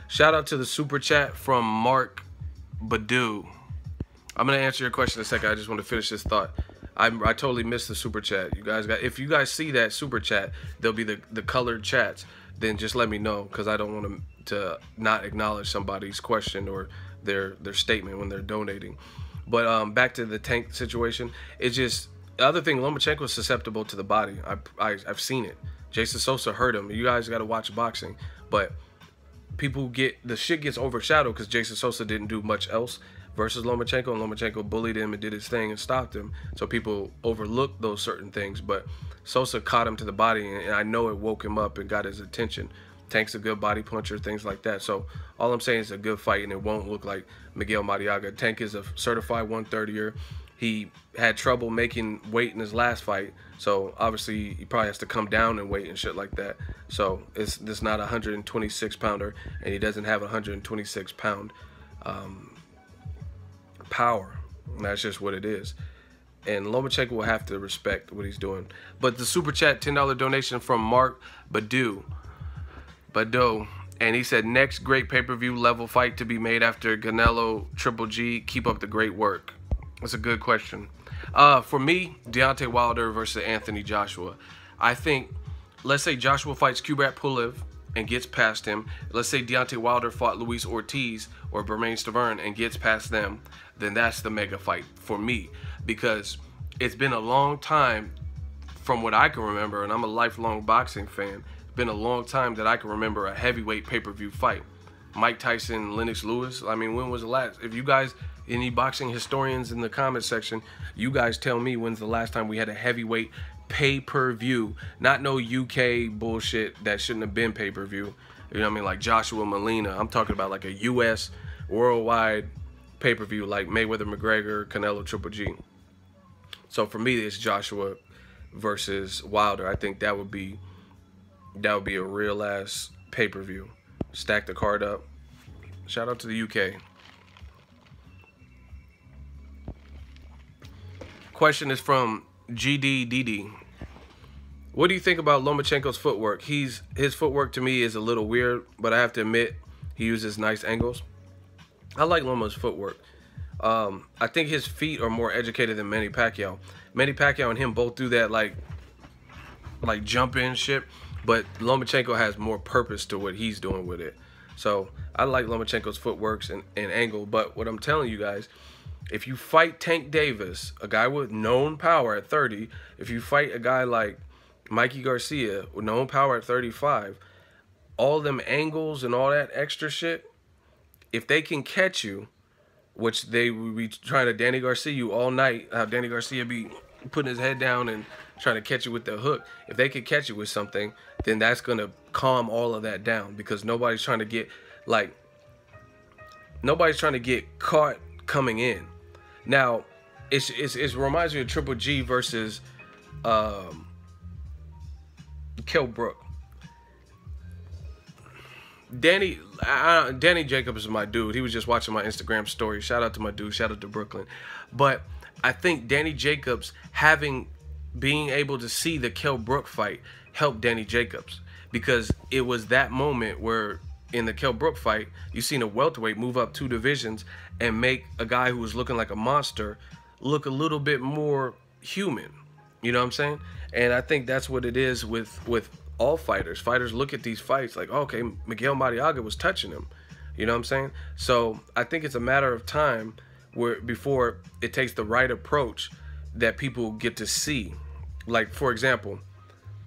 Shout out to the super chat from Mark Badu. I'm gonna answer your question in a second. I just want to finish this thought. I totally missed the super chat. You guys got, if you guys see that super chat, there'll be the colored chats. Then just let me know, because I don't want to not acknowledge somebody's question or their statement when they're donating. But back to the Tank situation. It's just the other thing. Lomachenko is susceptible to the body. I've seen it. Jason Sosa hurt him. You guys got to watch boxing, but people the shit gets overshadowed because Jason Sosa didn't do much else versus Lomachenko, and Lomachenko bullied him and did his thing and stopped him. So people overlook those certain things, but Sosa caught him to the body, and I know it woke him up and got his attention. Tank's a good body puncher, things like that. So all I'm saying is a good fight, and it won't look like Miguel Mariaga. Tank is a certified 130er. He had trouble making weight in his last fight, so obviously he probably has to come down in weight and shit like that. So it's not a 126 pounder, and he doesn't have a 126 pound power. And that's just what it is. And Lomachenko will have to respect what he's doing. But the super chat $10 donation from Mark Badu, and he said, next great pay-per-view level fight to be made after Canelo Triple G. Keep up the great work. That's a good question. For me, Deontay Wilder versus Anthony Joshua. I think, let's say Joshua fights Kubrat Pulev and gets past him. Let's say Deontay Wilder fought Luis Ortiz or Bermane Stiverne and gets past them. Then that's the mega fight for me, because it's been a long time from what I can remember, and I'm a lifelong boxing fan. It's been a long time that I can remember a heavyweight pay-per-view fight. Mike Tyson, Lennox Lewis. I mean, when was the last? If you guys, any boxing historians in the comment section, you guys tell me when's the last time we had a heavyweight pay-per-view. Not no UK bullshit that shouldn't have been pay-per-view. You know what I mean? Like Joshua Molina. I'm talking about like a US worldwide pay-per-view like Mayweather McGregor, Canelo Triple G. So for me, it's Joshua versus Wilder. I think that would be a real ass pay-per-view. Stack the card up. Shout out to the UK. Question is from GDDD. What do you think about Lomachenko's footwork? His footwork to me is a little weird, but I have to admit he uses nice angles. I like Loma's footwork. I think his feet are more educated than Manny Pacquiao. Manny Pacquiao and him both do that like jump in shit, But Lomachenko has more purpose to what he's doing with it. So I like Lomachenko's footworks and angle. But what I'm telling you guys, if you fight Tank Davis, a guy with known power at 30, if you fight a guy like Mikey Garcia with known power at 35, all them angles and all that extra shit, if they can catch you, which they will be trying to Danny Garcia you all night, how Danny Garcia be putting his head down and trying to catch you with the hook. If they can catch you with something, then that's going to calm all of that down, because nobody's trying to get, like, nobody's trying to get caught coming in. Now, it reminds me of Triple G versus Kell Brook. Danny Jacobs is my dude. He was just watching my Instagram story. Shout out to my dude. Shout out to Brooklyn. But I think Danny Jacobs being able to see the Kell Brook fight helped Danny Jacobs, because it was that moment where in the Kell Brook fight, you seen a welterweight move up 2 divisions and make a guy who was looking like a monster look a little bit more human. You know what I'm saying? And I think that's what it is with all fighters. Fighters look at these fights like, okay, Miguel Mariaga was touching him. You know what I'm saying? So I think it's a matter of time before it takes the right approach that people get to see. Like, for example,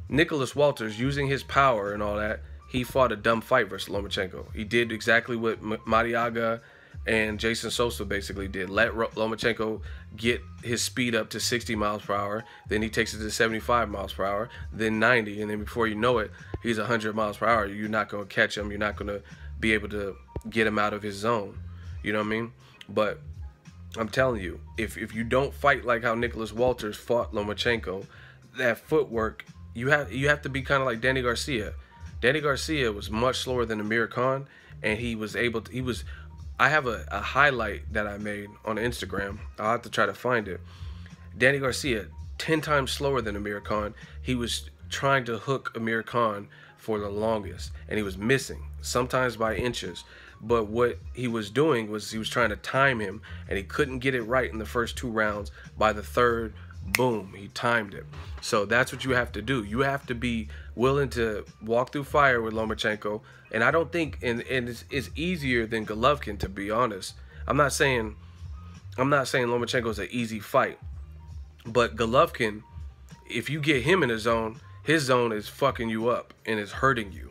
Nicholas Walters, using his power and all that, he fought a dumb fight versus Lomachenko. He did exactly what Mariaga and Jason Sosa basically did. Let Lomachenko get his speed up to 60 miles per hour. Then he takes it to 75 miles per hour, then 90. And then before you know it, he's 100 miles per hour. You're not going to catch him. You're not going to be able to get him out of his zone. You know what I mean? But I'm telling you, if you don't fight like how Nicholas Walters fought Lomachenko, that footwork, you have to be kind of like Danny Garcia. Danny Garcia was much slower than Amir Khan, and he was able to, I have a highlight that I made on Instagram. I'll have to try to find it. Danny Garcia, 10 times slower than Amir Khan. He was trying to hook Amir Khan for the longest, and he was missing, sometimes by inches. But what he was doing was he was trying to time him, and he couldn't get it right in the first 2 rounds. By the third, boom, he timed it. So that's what you have to do. You have to be willing to walk through fire with Lomachenko. And I don't think, and it's easier than Golovkin, to be honest. I'm not saying Lomachenko's an easy fight, but Golovkin, if you get him in his zone is fucking you up and is hurting you.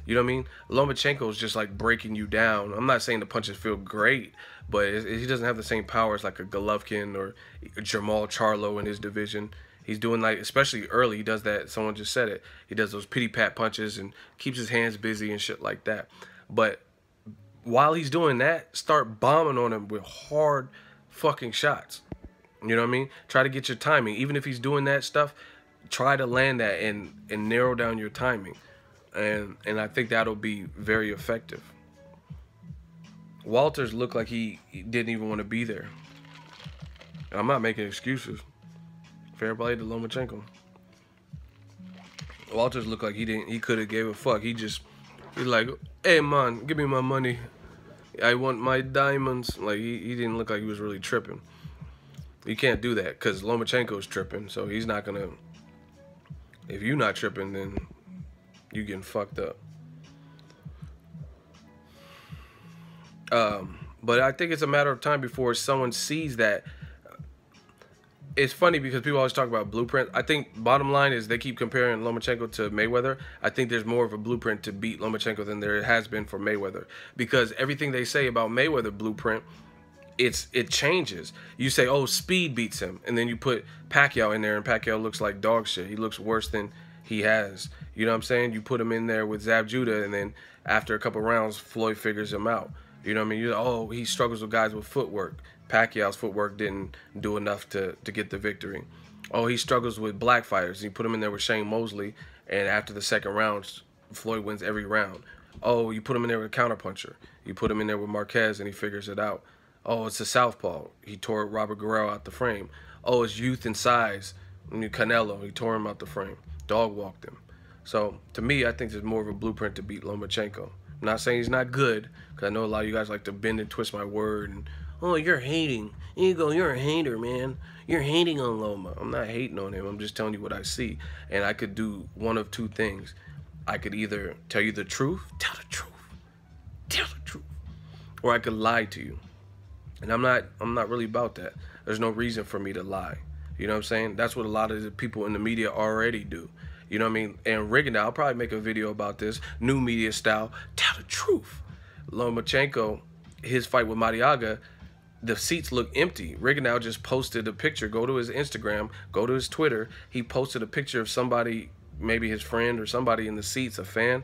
You know what I mean? Lomachenko's just like breaking you down. I'm not saying the punches feel great, but he doesn't have the same powers like a Golovkin or Jamal Charlo in his division. He's doing, like, especially early, he does that. Someone just said it. He does those pity-pat punches and keeps his hands busy and shit like that. But while he's doing that, start bombing on him with hard fucking shots. You know what I mean? Try to get your timing. Even if he's doing that stuff, try to land that and narrow down your timing. And I think that'll be very effective. Walters looked like he didn't even want to be there. And I'm not making excuses. Fair play to Lomachenko. Walters looked like he could have gave a fuck. He's like, hey man, give me my money. I want my diamonds. Like, he didn't look like he was really tripping. You can't do that because Lomachenko's tripping, so he's not gonna. If you're not tripping, then you getting fucked up. But I think it's a matter of time before someone sees that. It's funny because people always talk about blueprint. I think bottom line is they keep comparing Lomachenko to Mayweather. I think there's more of a blueprint to beat Lomachenko than there has been for Mayweather, because everything they say about Mayweather blueprint, it changes. You say, oh, speed beats him, and then you put Pacquiao in there, and Pacquiao looks like dog shit. He looks worse than he has. You know what I'm saying? You put him in there with Zab Judah, and then after a couple rounds, Floyd figures him out. You know what I mean? Oh, he struggles with guys with footwork. Pacquiao's footwork didn't do enough to get the victory. Oh, he struggles with black fighters. You put him in there with Shane Mosley, and after the second round, Floyd wins every round. Oh, you put him in there with a counterpuncher. You put him in there with Marquez, and he figures it out. Oh, it's a southpaw. He tore Robert Guerrero out the frame. Oh, it's youth and size. Canelo, he tore him out the frame. Dog walked him. So, to me, I think there's more of a blueprint to beat Lomachenko. I'm not saying he's not good, because I know a lot of you guys like to bend and twist my word and, oh, you're hating. You're a hater, man. You're hating on Loma. I'm not hating on him. I'm just telling you what I see. And I could do one of two things. I could either tell you the truth, tell the truth, tell the truth, or I could lie to you. And I'm not really about that. There's no reason for me to lie. You know what I'm saying? That's what a lot of the people in the media already do. You know what I mean? And Rigondeaux, I'll probably make a video about this. New media style, tell the truth. Lomachenko, his fight with Mariaga, the seats look empty. Rigondeaux just posted a picture. Go to his Instagram, go to his Twitter. He posted a picture of somebody, maybe his friend or somebody in the seats, a fan.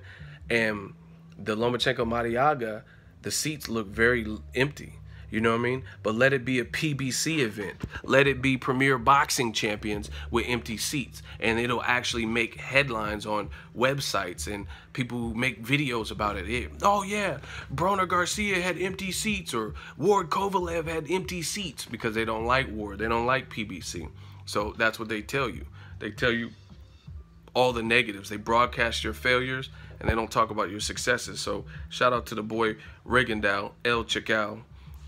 And the Lomachenko Mariaga, the seats look very empty. You know what I mean? But let it be a PBC event. Let it be Premier Boxing Champions with empty seats. And it'll actually make headlines on websites and people who make videos about it. Oh yeah, Broner Garcia had empty seats, or Ward Kovalev had empty seats, because they don't like Ward. They don't like PBC. So that's what they tell you. They tell you all the negatives. They broadcast your failures and they don't talk about your successes. So shout out to the boy Rigondeaux, El Chacal,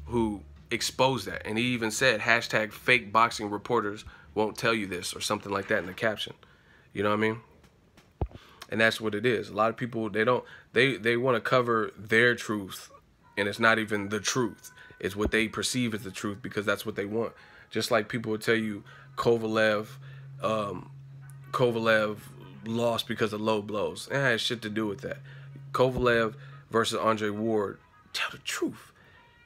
who exposed that. And he even said hashtag fake boxing reporters won't tell you this, or something like that in the caption. You know what I mean? And that's what it is. A lot of people, they want to cover their truth, and it's not even the truth. It's what they perceive as the truth, because that's what they want. Just like people will tell you Kovalev lost because of low blows. It has shit to do with that. Kovalev versus Andre Ward, tell the truth.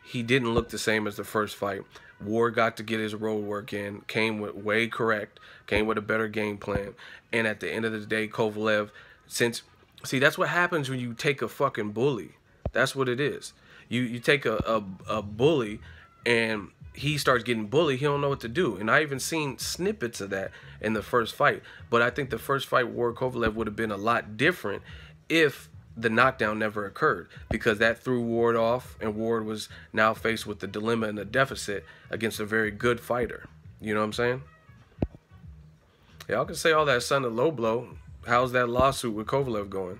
He didn't look the same as the first fight. Ward got to get his road work in, came with way correct, came with a better game plan. And at the end of the day, Kovalev, see, that's what happens when you take a fucking bully. That's what it is. You take a bully and he starts getting bullied, he don't know what to do. And I even seen snippets of that in the first fight. But I think the first fight, Ward Kovalev, would have been a lot different if the knockdown never occurred, because that threw Ward off, and Ward was now faced with the dilemma and the deficit against a very good fighter. You know what I'm saying? Y'all can say all that son of low blow. How's that lawsuit with Kovalev going?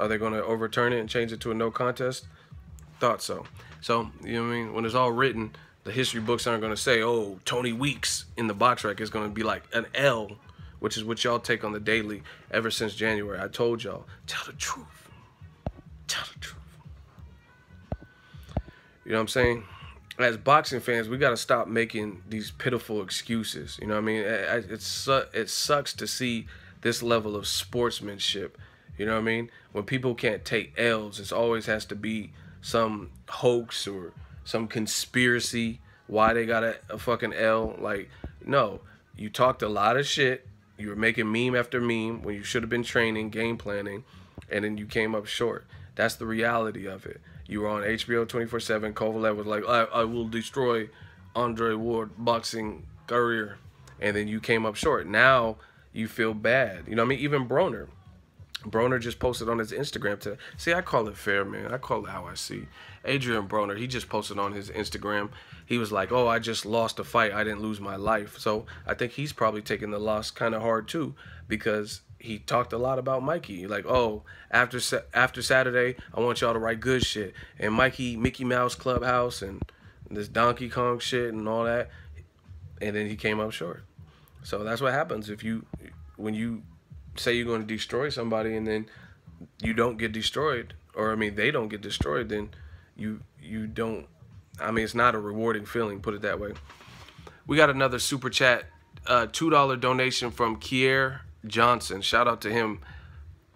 Are they going to overturn it and change it to a no contest? Thought so. So, you know what I mean? When it's all written, the history books aren't going to say, oh, Tony Weeks in the box rec is going to be like an L, which is what y'all take on the daily ever since January. I told y'all, tell the truth. Tell the truth. You know what I'm saying? As boxing fans, we got to stop making these pitiful excuses. You know what I mean? It sucks to see this level of sportsmanship. You know what I mean? When people can't take L's, it always has to be some hoax or some conspiracy why they got a fucking L. Like, no, you talked a lot of shit. You were making meme after meme when you should have been training, game planning, and then you came up short. That's the reality of it. You were on HBO 24/7. Kovalev was like, I will destroy Andre Ward boxing career. And then you came up short. Now you feel bad. You know what I mean? Even Broner. Broner just posted on his Instagram today. See, I call it fair, man. I call it how I see. Adrian Broner, he just posted on his Instagram. He was like, oh, I just lost a fight. I didn't lose my life. So I think he's probably taking the loss kind of hard too, because he talked a lot about Mikey. Like, oh, after Saturday, I want y'all to write good shit. And Mickey Mouse Clubhouse and this Donkey Kong shit and all that. And then he came up short. So that's what happens when you say you're going to destroy somebody and then you don't get destroyed, or I mean they don't get destroyed, then you don't, I mean, it's not a rewarding feeling, put it that way. We got another super chat, $2 donation from Kier Johnson. Shout out to him.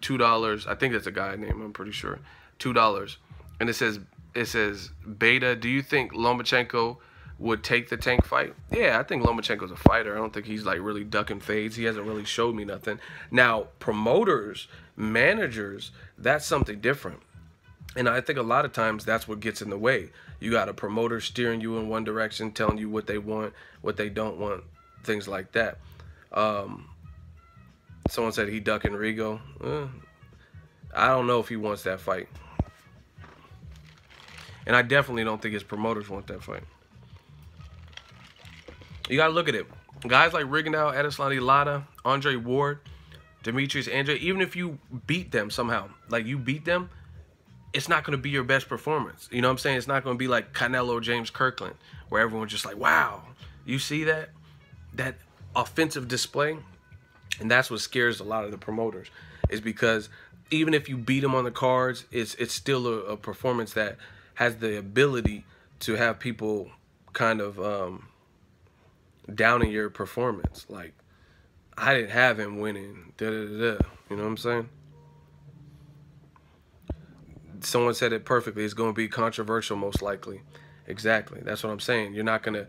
$2. I think that's a guy name, I'm pretty sure. $2. And it says Beta, do you think Lomachenko would take the Tank fight? Yeah, I think Lomachenko's a fighter. I don't think he's like really ducking fades. He hasn't really showed me nothing. Now, promoters, managers, that's something different. And I think a lot of times that's what gets in the way. You got a promoter steering you in one direction, telling you what they want, what they don't want, things like that. Someone said he ducking Rigo. I don't know if he wants that fight. And I definitely don't think his promoters want that fight. You got to look at it. Guys like Rigondeaux, Adeslani Lada, Andre Ward, Demetrius Andrade, even if you beat them somehow, like you beat them, it's not going to be your best performance. You know what I'm saying? It's not going to be like Canelo, James Kirkland, where everyone's just like, wow, you see that? That offensive display? And that's what scares a lot of the promoters, is because even if you beat him on the cards, it's still a performance that has the ability to have people kind of downing your performance. Like, I didn't have him winning. Da da da da. You know what I'm saying? Someone said it perfectly. It's going to be controversial, most likely. Exactly. That's what I'm saying. You're not going to,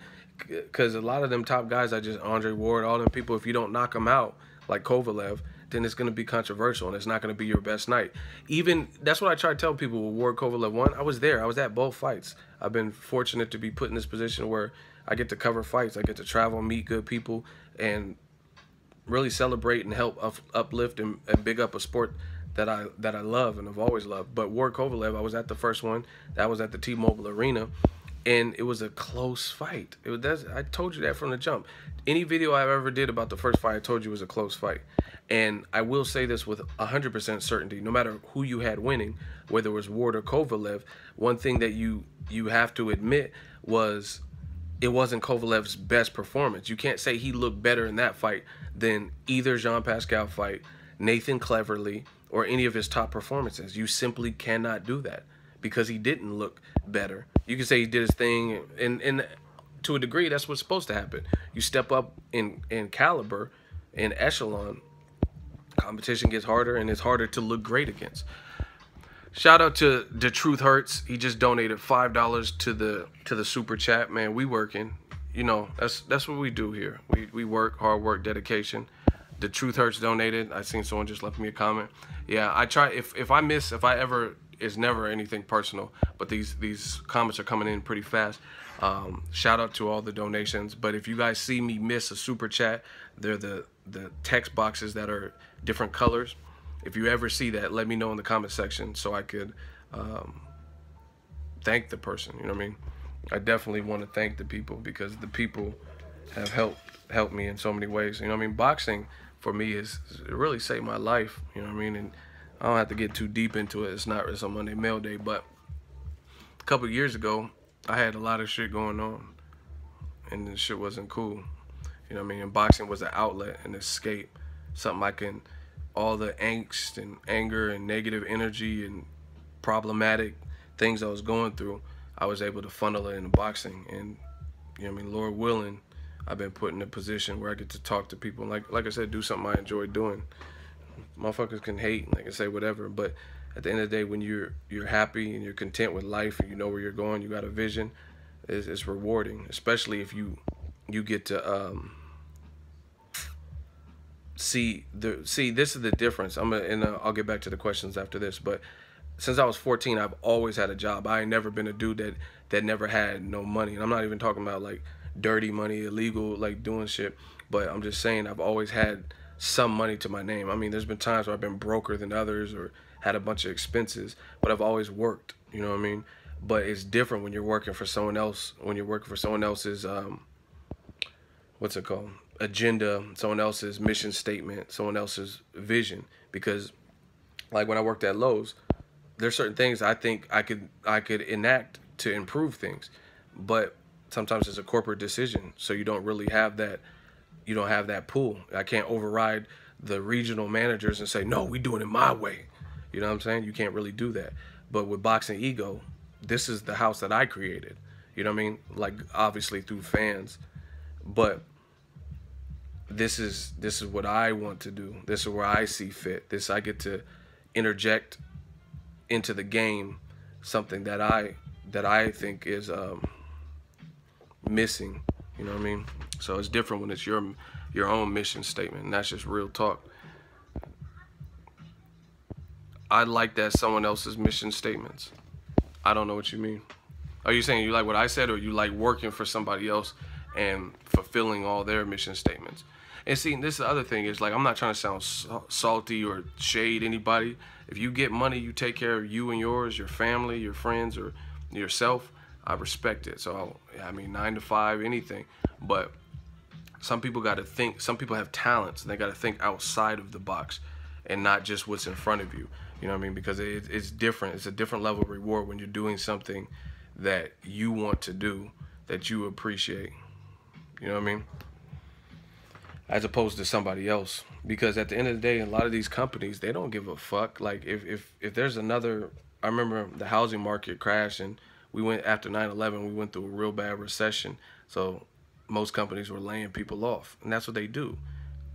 because a lot of them top guys, Andre Ward, all them people, if you don't knock them out, like Kovalev, then it's going to be controversial and it's not going to be your best night. Even, that's what I try to tell people with Ward Kovalev 1. I was there. I was at both fights. I've been fortunate to be put in this position where I get to cover fights. I get to travel, meet good people, and really celebrate and help uplift and big up a sport that I love and have always loved. But Ward Kovalev, I was at the first one. That was at the T-Mobile Arena, and it was a close fight. I told you that from the jump. Any video I've ever did about the first fight, I told you it was a close fight. And I will say this with 100% certainty, no matter who you had winning, whether it was Ward or Kovalev, one thing that you have to admit was it wasn't Kovalev's best performance. You can't say he looked better in that fight than either Jean-Pascal fight, Nathan Cleverly, or any of his top performances. You simply cannot do that because he didn't look better. You can say he did his thing, and to a degree, that's what's supposed to happen. You step up in caliber, in echelon, competition gets harder, and it's harder to look great against. Shout out to The Truth Hurts. He just donated $5 to the super chat. Man, we working. You know, that's what we do here. We work, hard work, dedication. The Truth Hurts donated. I seen someone just left me a comment. Yeah, I try, if I ever, it's never anything personal, but these comments are coming in pretty fast. Shout out to all the donations. But if you guys see me miss a super chat, they're the text boxes that are different colors. If you ever see that, let me know in the comment section so I could thank the person. You know what I mean? I definitely want to thank the people because the people have helped me in so many ways. You know what I mean? Boxing for me it really saved my life. You know what I mean? And I don't have to get too deep into it. It's a Monday mail day, but a couple of years ago, I had a lot of shit going on, and this shit wasn't cool. You know what I mean? And boxing was an outlet, an escape, something all the angst and anger and negative energy and problematic things I was going through, I was able to funnel it into boxing. And you know what I mean, Lord willing, I've been put in a position where I get to talk to people and like I said, do something I enjoy doing. Motherfuckers can hate and they can say whatever, but at the end of the day, when you're happy and you're content with life and you know where you're going, you got a vision, it's rewarding, especially if you get to see this is the difference. I'll get back to the questions after this, but since I was 14, I've always had a job. I ain't never been a dude that never had no money. And I'm not even talking about like dirty money, illegal, like doing shit, but I'm just saying I've always had some money to my name. I mean, there's been times where I've been broker than others or had a bunch of expenses, but I've always worked, you know what I mean? But it's different when you're working for someone else, when you're working for someone else's what's it called, agenda, someone else's mission statement, someone else's vision. Because like when I worked at Lowe's, there's certain things I think I could enact to improve things, but sometimes it's a corporate decision, so you don't really have that, you don't have that pull. I can't override the regional managers and say, no, we doing it my way. You know what I'm saying? You can't really do that. But with Boxingego, this is the house that I created. You know what I mean? Like obviously through fans, but this is what I want to do. This is where I see fit. I get to interject into the game something that I think is missing. You know what I mean? So it's different when it's your own mission statement, and that's just real talk. I like that someone else's mission statements. I don't know what you mean. Are you saying you like what I said, or you like working for somebody else and fulfilling all their mission statements? And see, this is the other thing is, like, I'm not trying to sound salty or shade anybody. If you get money, you take care of you and yours, your family, your friends, or yourself, I respect it. So, I mean, 9 to 5, anything. But some people got to think, some people have talents, and they got to think outside of the box and not just what's in front of you. You know what I mean? Because it's different. It's a different level of reward when you're doing something that you want to do, that you appreciate. You know what I mean? as opposed to somebody else. Because at the end of the day, a lot of these companies, they don't give a fuck. Like if there's another, I remember the housing market crashed, and we went after 9/11, we went through a real bad recession. So most companies were laying people off, and that's what they do.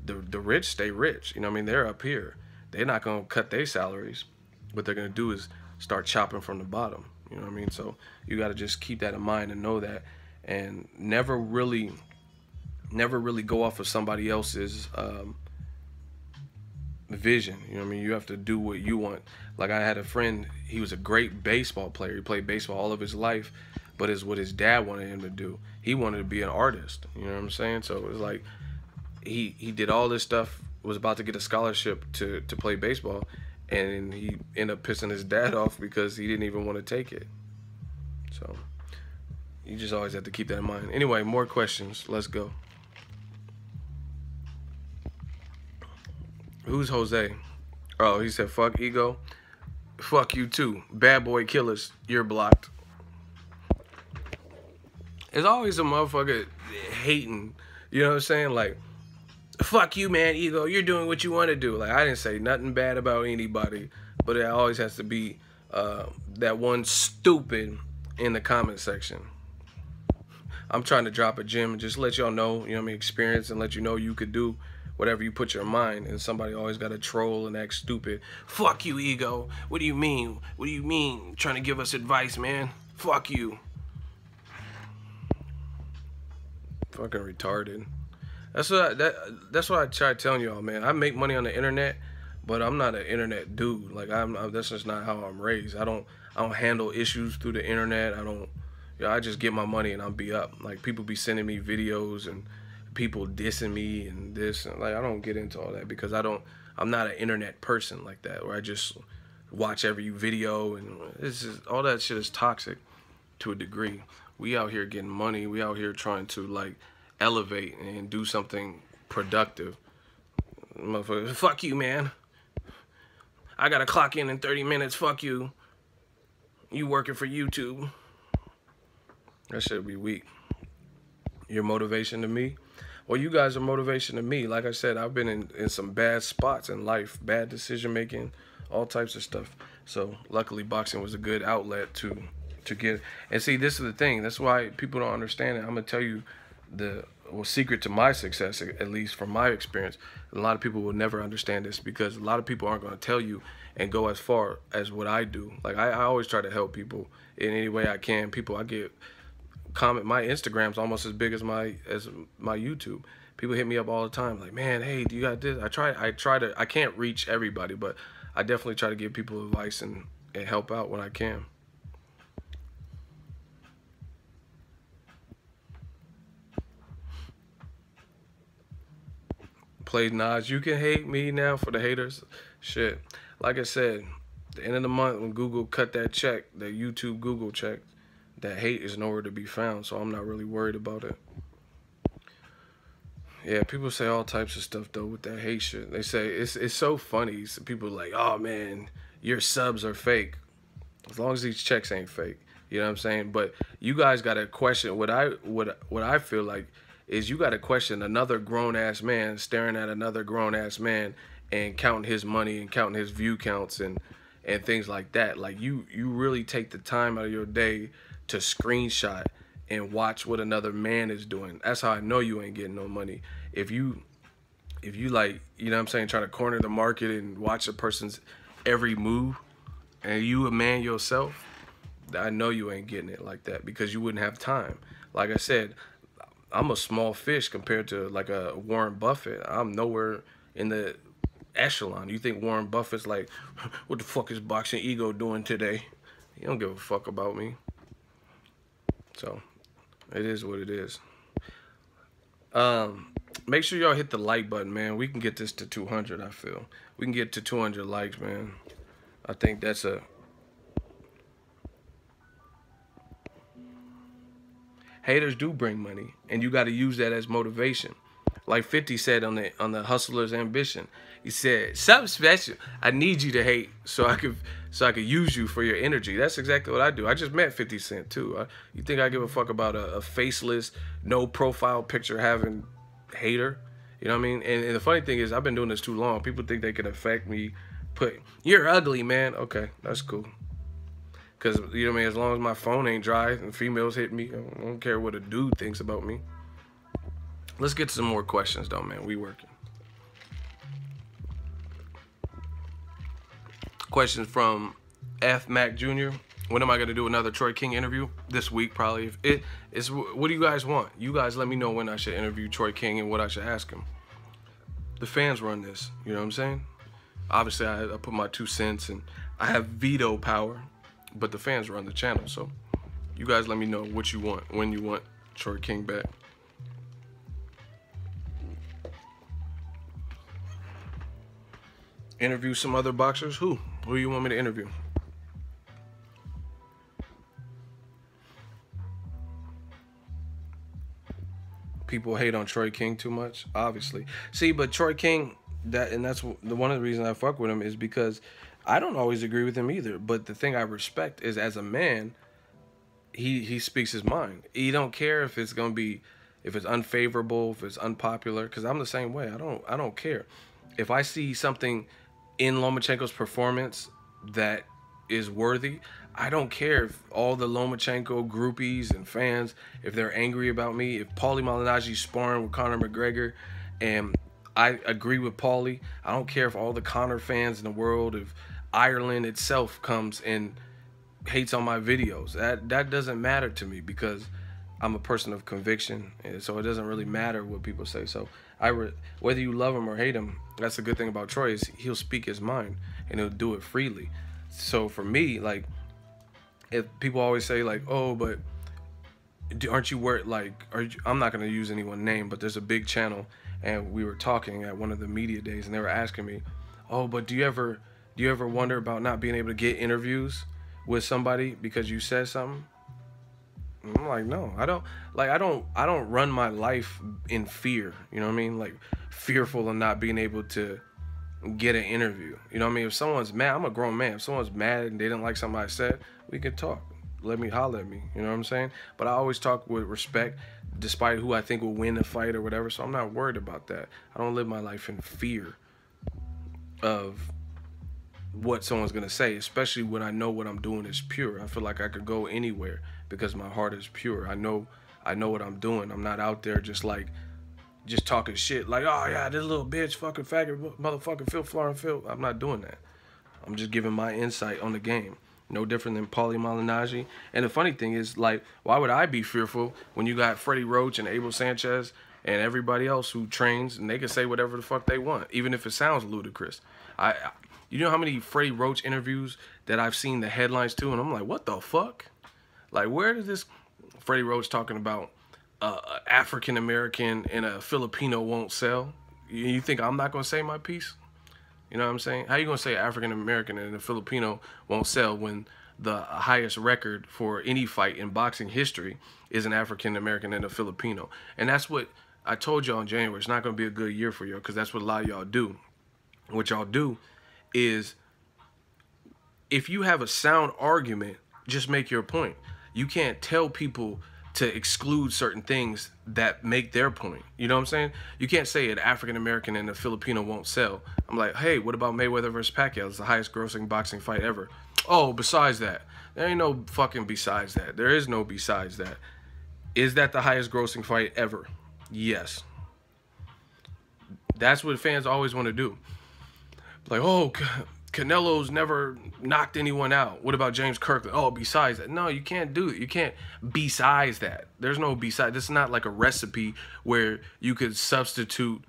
The rich stay rich. You know what I mean? They're up here. They're not gonna cut their salaries. What they're gonna do is start chopping from the bottom. You know what I mean? So you got to just keep that in mind and know that, and never really go off of somebody else's vision. You know what I mean? You have to do what you want. Like I had a friend, he was a great baseball player. He played baseball all of his life, but it's what his dad wanted him to do. He wanted to be an artist. You know what I'm saying? So it was like he did all this stuff, was about to get a scholarship to play baseball, and he ended up pissing his dad off because he didn't even want to take it. So you just always have to keep that in mind. Anyway, more questions. Let's go. Who's Jose? Oh, he said, fuck ego. Fuck you too. Bad boy killers, you're blocked. There's always a motherfucker hating. You know what I'm saying? Like, fuck you, man, ego. You're doing what you want to do. Like, I didn't say nothing bad about anybody, but it always has to be that one stupid in the comment section. I'm trying to drop a gem and just let y'all know, you know what I mean, experience, and let you know you could do whatever you put your mind. And somebody always got to troll and act stupid. Fuck you, ego. What do you mean? What do you mean? Trying to give us advice, man? Fuck you. Fucking retarded. That's what I try telling y'all, man. I make money on the internet, but I'm not an internet dude. Like that's just not how I'm raised. I don't handle issues through the internet. I just get my money and I'll be up. Like people be sending me videos and people dissing me and this, and like I don't get into all that because I'm not an internet person like that, where I just watch every video, and it's just, all that shit is toxic to a degree. We out here getting money. We out here trying to like elevate and do something productive. Motherfucker, fuck you, man. I gotta clock in 30 minutes. Fuck you. You working for YouTube. That should be weak. Your motivation to me? Well, you guys are motivation to me. Like I said, I've been in some bad spots in life, bad decision making, all types of stuff. So luckily boxing was a good outlet to get. And see, this is the thing. That's why people don't understand it. I'm gonna tell you the secret to my success, at least from my experience. A lot of people will never understand this because a lot of people aren't going to tell you and go as far as what I do. Like I always try to help people in any way I can. People, I get comment, my Instagram's almost as big as my YouTube. People hit me up all the time like, man, hey, do you got this? I try to, I can't reach everybody, but I definitely try to give people advice and help out when I can. Play Nas. You can hate me now for the haters. Shit. Like I said, the end of the month when Google cut that check, that YouTube Google check, that hate is nowhere to be found, so I'm not really worried about it. Yeah, people say all types of stuff though with that hate shit. They say it's so funny. So people are like, oh man, your subs are fake. As long as these checks ain't fake. You know what I'm saying? But you guys gotta question what I feel like is you gotta question another grown ass man staring at another grown ass man and counting his money and counting his view counts and things like that. Like you really take the time out of your day to screenshot and watch what another man is doing. That's how I know you ain't getting no money. If you like, you know what I'm saying, try to corner the market and watch a person's every move and you a man yourself, I know you ain't getting it like that because you wouldn't have time. Like I said, I'm a small fish compared to like a Warren Buffett. I'm nowhere in the echelon. You think Warren Buffett's like, what the fuck is Boxingego doing today? He don't give a fuck about me. So it is what it is. Make sure y'all hit the like button, man. We can get this to 200, I feel. We can get to 200 likes, man. I think that's a... Haters do bring money, and you got to use that as motivation. Like 50 said on the Hustler's Ambition. He said, something special. I need you to hate so I could use you for your energy. That's exactly what I do. I just met 50 Cent too. You think I give a fuck about a faceless, no profile picture having hater? You know what I mean? And the funny thing is, I've been doing this too long. People think they can affect me. You're ugly, man. Okay, that's cool. Because, you know what I mean, as long as my phone ain't dry and females hit me, I don't care what a dude thinks about me. Let's get to some more questions, though, man. We working. Questions from F. Mac Jr. When am I going to do another Troy King interview? This week, probably. What do you guys want? You guys let me know when I should interview Troy King and what I should ask him. The fans run this. You know what I'm saying? Obviously, I put my 2 cents and I have veto power. But the fans run the channel. So you guys let me know what you want, when you want Troy King back. Interview some other boxers? Who? Who you want me to interview? People hate on Troy King too much, obviously. See, but Troy King, that's one of the reasons I fuck with him is because I don't always agree with him either. But the thing I respect is, as a man, he speaks his mind. He don't care if it's gonna be, if it's unfavorable, if it's unpopular. Because I'm the same way. I don't care. If I see something in Lomachenko's performance that is worthy, I don't care if all the Lomachenko groupies and fans, if they're angry about me, if Paulie Malignaggi's sparring with Conor McGregor and I agree with Paulie. I don't care if all the Conor fans in the world, if Ireland itself comes and hates on my videos. That doesn't matter to me because I'm a person of conviction, and so it doesn't really matter what people say. So whether you love him or hate him, that's the good thing about Troy is he'll speak his mind and he'll do it freely. So for me, like, if people always say like, oh, but aren't you worried, like, I'm not going to use anyone's name, but there's a big channel and we were talking at one of the media days and they were asking me, oh, but do you ever wonder about not being able to get interviews with somebody because you said something? I'm like, no, I don't run my life in fear. You know what I mean? Like, fearful of not being able to get an interview. You know what I mean? If someone's mad, I'm a grown man. If someone's mad and they didn't like something I said, we can talk. Let me holler at me. You know what I'm saying? But I always talk with respect, despite who I think will win the fight or whatever. So I'm not worried about that. I don't live my life in fear of what someone's gonna say, especially when I know what I'm doing is pure. I feel like I could go anywhere because my heart is pure. I know what I'm doing. I'm not out there just talking shit like, oh yeah, this little bitch, fucking faggot, motherfucking Phil Florent Phil. I'm not doing that. I'm just giving my insight on the game. No different than Paulie Malignaggi. And the funny thing is, like, why would I be fearful when you got Freddie Roach and Abel Sanchez and everybody else who trains and they can say whatever the fuck they want, even if it sounds ludicrous. You know how many Freddie Roach interviews that I've seen the headlines to, and I'm like, what the fuck? Like, where did this Freddie Roach talking about African American and a Filipino won't sell? You think I'm not gonna say my piece? You know what I'm saying? How you gonna say African American and a Filipino won't sell when the highest record for any fight in boxing history is an African American and a Filipino? And that's what I told y'all in January. It's not gonna be a good year for y'all because that's what a lot of y'all do. What y'all do is, if you have a sound argument, just make your point. You can't tell people to exclude certain things that make their point. You know what I'm saying? You can't say an African American and a Filipino won't sell. I'm like, hey, what about Mayweather versus Pacquiao? It's the highest grossing boxing fight ever. Oh, besides that. There ain't no fucking besides that. There is no besides that. Is that the highest grossing fight ever? Yes. That's what fans always want to do. Like, oh, Canelo's never knocked anyone out. What about James Kirkland? Oh, besides that. No, you can't do it. You can't besides that. There's no besides. This is not like a recipe where you could substitute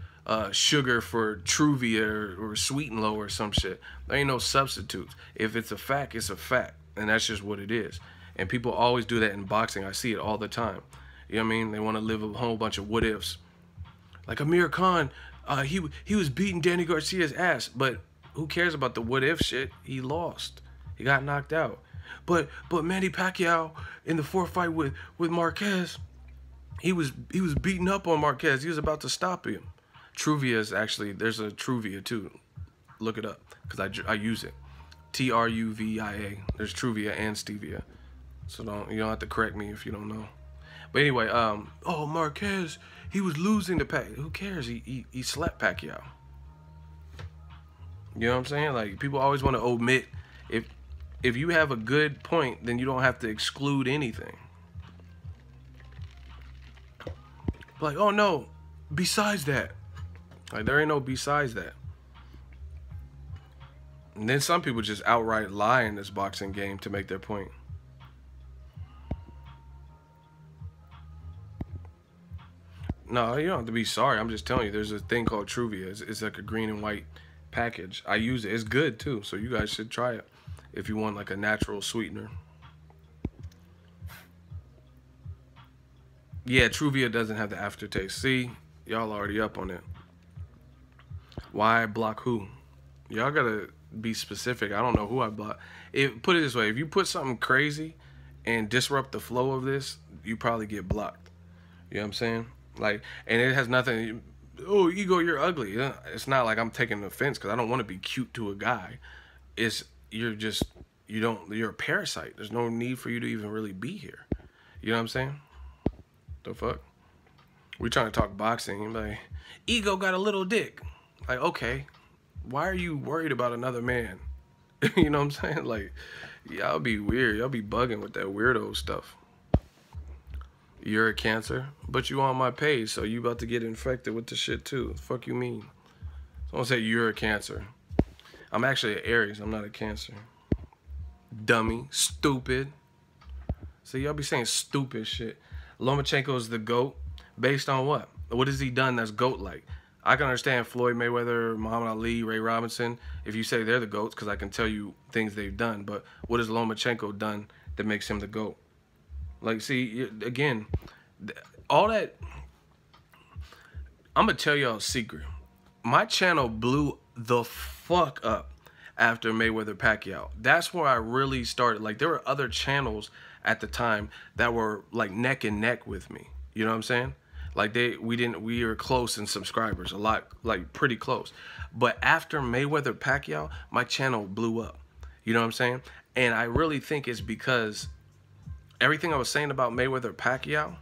sugar for Truvia or Sweet and Low or some shit. There ain't no substitutes. If it's a fact, it's a fact. And that's just what it is. And people always do that in boxing. I see it all the time. You know what I mean? They want to live a whole bunch of what ifs. Like Amir Khan, he was beating Danny Garcia's ass, but who cares about the what if shit? He lost. He got knocked out. But Manny Pacquiao in the fourth fight with Marquez, he was beating up on Marquez. He was about to stop him. Truvia is actually, there's a Truvia too. Look it up because I use it. Truvia. There's Truvia and Stevia. So you don't have to correct me if you don't know. But anyway, oh, Marquez, he was losing to Pacquiao. Who cares? He slept Pacquiao. You know what I'm saying? Like, people always want to omit. If you have a good point, then you don't have to exclude anything. Like, oh no, besides that. Like, there ain't no besides that. And then some people just outright lie in this boxing game to make their point. No, you don't have to be sorry. I'm just telling you, there's a thing called Truvia. It's like a green and white package. I use it. It's good too, so you guys should try it if you want like a natural sweetener. Yeah, Truvia doesn't have the aftertaste. See, y'all already up on it. Why block who? Y'all gotta be specific. I don't know who I block. Put it this way: if you put something crazy and disrupt the flow of this, you probably get blocked. You know what I'm saying? Like, and it has nothing. Oh, ego, you're ugly. It's not like I'm taking offense because I don't want to be cute to a guy. It's you're a parasite. There's no need for you to even really be here. You know what I'm saying? The fuck? We trying to talk boxing. Like, ego got a little dick. Like, okay, why are you worried about another man? You know what I'm saying? Like, y'all be weird. Y'all be bugging with that weirdo stuff. You're a Cancer, but you on my page, so you about to get infected with the shit too. The fuck you mean? Don't say you're a Cancer. I'm actually an Aries. I'm not a Cancer. Dummy. Stupid. So y'all be saying stupid shit. Lomachenko is the GOAT. Based on what? What has he done that's GOAT-like? I can understand Floyd Mayweather, Muhammad Ali, Ray Robinson, if you say they're the GOATs, because I can tell you things they've done. But what has Lomachenko done that makes him the GOAT? Like, see, again, all that... I'm going to tell y'all a secret. My channel blew the fuck up after Mayweather Pacquiao. That's where I really started. Like, there were other channels at the time that were, like, neck and neck with me. You know what I'm saying? Like, we were close in subscribers, a lot, like, pretty close. But after Mayweather Pacquiao, my channel blew up. You know what I'm saying? And I really think it's because everything I was saying about Mayweather Pacquiao,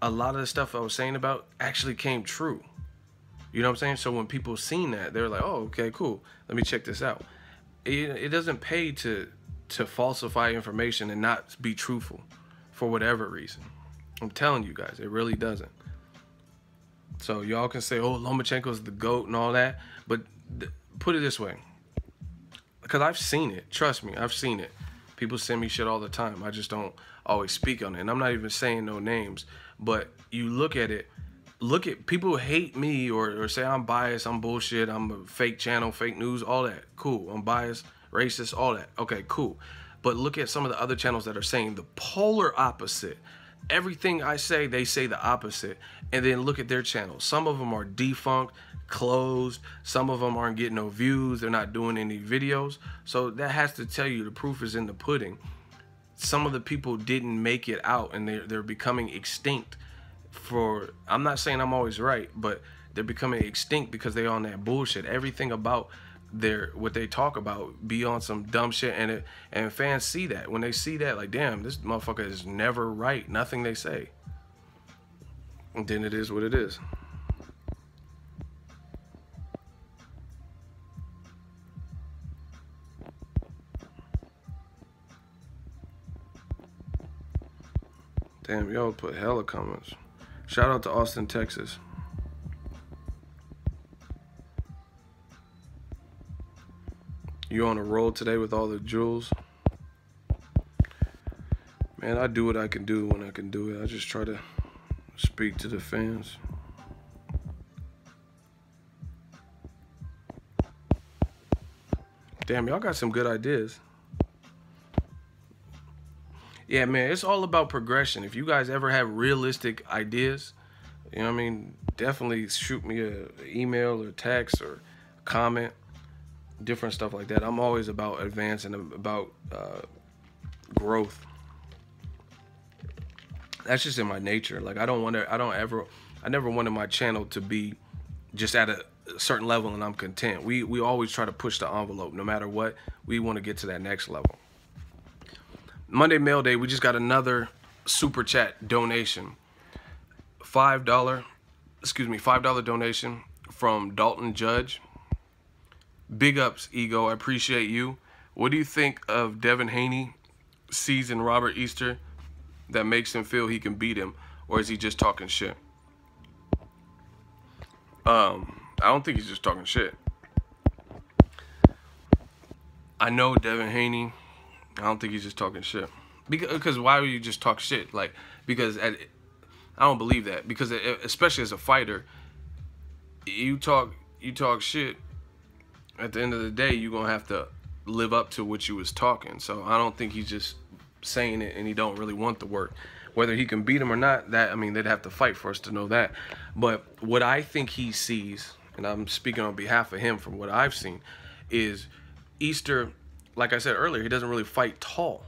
a lot of the stuff I was saying about actually came true. You know what I'm saying? So when people seen that, they're like, oh, okay, cool. Let me check this out. It doesn't pay to falsify information and not be truthful for whatever reason. I'm telling you guys, it really doesn't. So y'all can say, oh, Lomachenko's the GOAT and all that. But put it this way. Because I've seen it. Trust me, I've seen it. People send me shit all the time. I just don't always speak on it. And I'm not even saying no names. But you look at it. Look at people hate me or say I'm biased, I'm bullshit, I'm a fake channel, fake news, all that. Cool. I'm biased, racist, all that. Okay, cool. But look at some of the other channels that are saying the polar opposite. Everything I say, they say the opposite. And then look at their channels. Some of them are defunct, closed. Some of them aren't getting no views. They're not doing any videos. So that has to tell you the proof is in the pudding. Some of the people didn't make it out and they're becoming extinct. I'm not saying I'm always right, but they're becoming extinct because they're on that bullshit. Everything about what they talk about be on some dumb shit, and fans see that. When they see that, like, damn, this motherfucker is never right. Nothing they say. And then it is what it is. Damn, y'all put hella comments. Shout out to Austin, Texas. You on a roll today with all the jewels? Man, I do what I can do when I can do it. I just try to speak to the fans. Damn, y'all got some good ideas. Yeah, man, it's all about progression. If you guys ever have realistic ideas, you know what I mean, definitely shoot me an email or text or comment, different stuff like that. I'm always about advancing, about growth. That's just in my nature. Like, I never wanted my channel to be just at a certain level and I'm content. We always try to push the envelope. No matter what, we want to get to that next level. Monday Mail Day, we just got another super chat donation. $5 donation from Dalton Judge. Big ups, Ego. I appreciate you. What do you think of Devin Haney sees in Robert Easter that makes him feel he can beat him, or is he just talking shit? I don't think he's just talking shit. I know Devin Haney. I don't think he's just talking shit. Because why would you just talk shit? Like, because I don't believe that. Because especially as a fighter, you talk shit. At the end of the day, you're gonna have to live up to what you was talking. So I don't think he's just saying it and he don't really want the work. Whether he can beat him or not, that, I mean, they'd have to fight for us to know that. But what I think he sees, and I'm speaking on behalf of him from what I've seen, is Easter, like I said earlier, he doesn't really fight tall.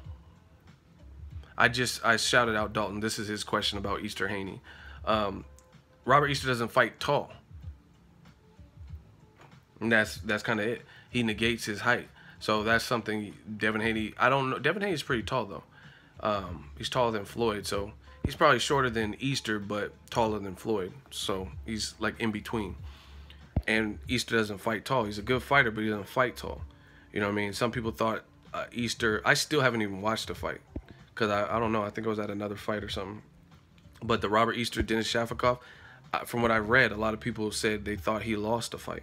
I shouted out Dalton. This is his question about Easter Haney. Robert Easter doesn't fight tall. And that's kind of it. He negates his height. So that's something Devin Haney, I don't know. Devin Haney's pretty tall, though. He's taller than Floyd. So he's probably shorter than Easter, but taller than Floyd. So he's like in between. And Easter doesn't fight tall. He's a good fighter, but he doesn't fight tall. You know what I mean? Some people thought Easter, I still haven't even watched the fight. Because I don't know. I think I was at another fight or something. But the Robert Easter, Denis Shafikov, from what I read, a lot of people said they thought he lost the fight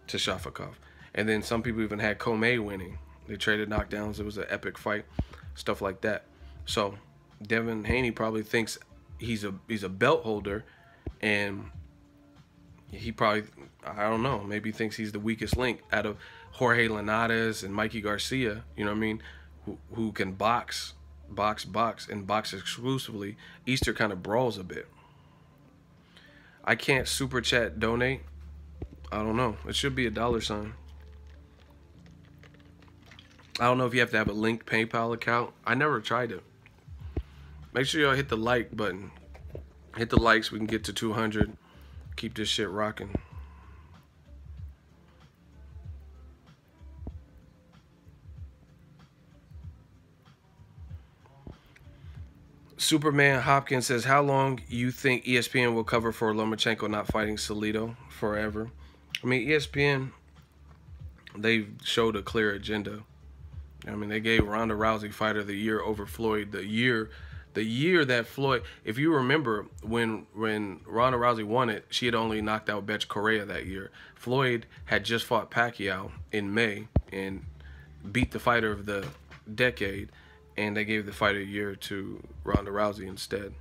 to Shafikov. And then some people even had Comey winning. They traded knockdowns. It was an epic fight. Stuff like that. So Devin Haney probably thinks he's a belt holder, and he probably, I don't know, maybe thinks he's the weakest link out of Jorge Linares and Mikey Garcia, you know what I mean, who can box and box exclusively. Easter kind of brawls a bit. I can't super chat donate. I don't know. It should be $. I don't know if you have to have a linked PayPal account. I never tried it. Make sure y'all hit the like button. Hit the like so we can get to 200. Keep this shit rocking. Superman Hopkins says, how long you think ESPN will cover for Lomachenko not fighting Salido? Forever. I mean, ESPN, they showed a clear agenda. I mean, they gave Ronda Rousey Fighter of the Year over Floyd the year that Floyd, if you remember, when Ronda Rousey won it, she had only knocked out Betch Correa that year. Floyd had just fought Pacquiao in May and beat the fighter of the decade, and they gave the Fighter of the Year to Ronda Rousey instead.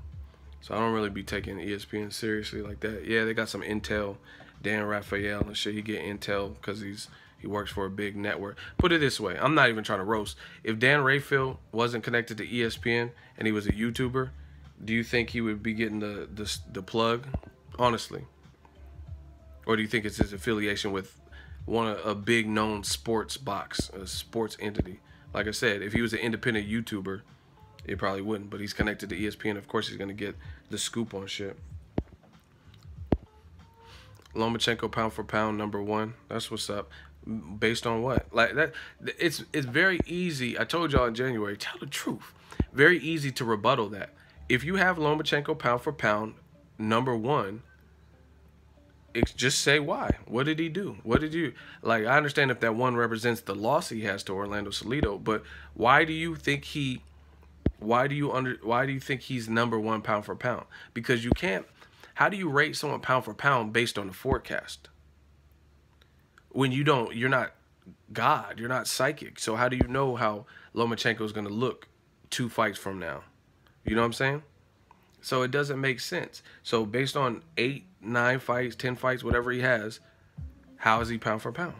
So I don't really be taking ESPN seriously like that. Yeah, they got some intel. Dan Rafael and shit, he get intel because he works for a big network. Put it this way, I'm not even trying to roast. If Dan Rafael wasn't connected to ESPN and he was a YouTuber, do you think he would be getting the plug? Honestly. Or do you think it's his affiliation with a big known sports box, a sports entity? Like I said, if he was an independent YouTuber, it probably wouldn't. But he's connected to ESPN. Of course, he's going to get the scoop on shit. Lomachenko pound for pound #1. That's what's up. Based on what? Like that, it's very easy. I told y'all in January, tell the truth. Very easy to rebuttal that. If you have Lomachenko pound for pound #1, just say why. What did he do? What did you like? I understand if that one represents the loss he has to Orlando Salido, but why do you think he? Why do you think he's #1 pound for pound? Because you can't. How do you rate someone pound for pound based on the forecast? When you're not God, you're not psychic. So how do you know how Lomachenko is going to look 2 fights from now? You know what I'm saying? So it doesn't make sense. So based on 8, 9 fights, 10 fights, whatever he has, how is he pound for pound?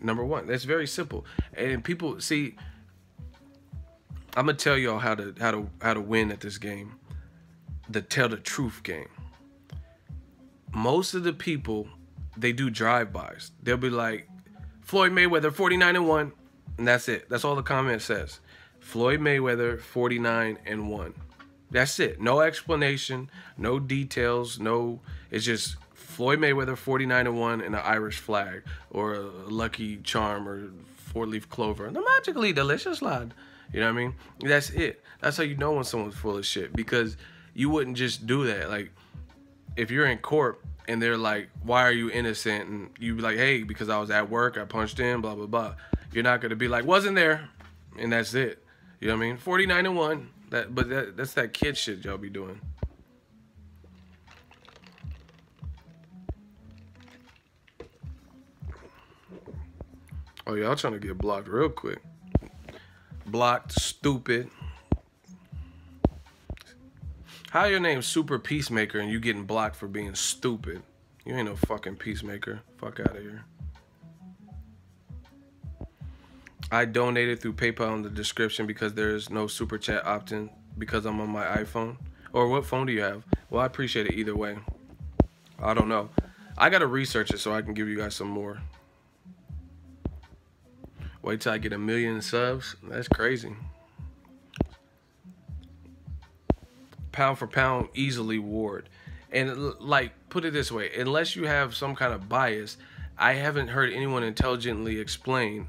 #1. That's very simple. And people see. I'm gonna tell y'all how to win at this game. The tell the truth game. Most of the people, they do drive-bys. They'll be like, Floyd Mayweather 49-1, and that's it. That's all the comment says. Floyd Mayweather 49-1. That's it. No explanation, no details, no. It's just Floyd Mayweather 49-1 and an Irish flag or a lucky charm or 4-leaf clover. The magically delicious lad. You know what I mean? That's it. That's how you know when someone's full of shit, because you wouldn't just do that. Like, if you're in court and they're like, why are you innocent? And you be like, hey, because I was at work, I punched in, blah, blah, blah. You're not going to be like, wasn't there. And that's it. You know what I mean? 49-1. That's that kid shit y'all be doing. Oh, y'all trying to get blocked real quick. Blocked, stupid. How your name Super Peacemaker and you getting blocked for being stupid? You ain't no fucking peacemaker. Fuck out of here. I donated through PayPal in the description because there is no super chat opt-in because I'm on my iPhone. Or what phone do you have? Well, I appreciate it either way. I don't know. I gotta research it so I can give you guys some more. Wait till I get 1 million subs. That's crazy. Pound for pound, easily Ward. And like, put it this way, unless you have some kind of bias, I haven't heard anyone intelligently explain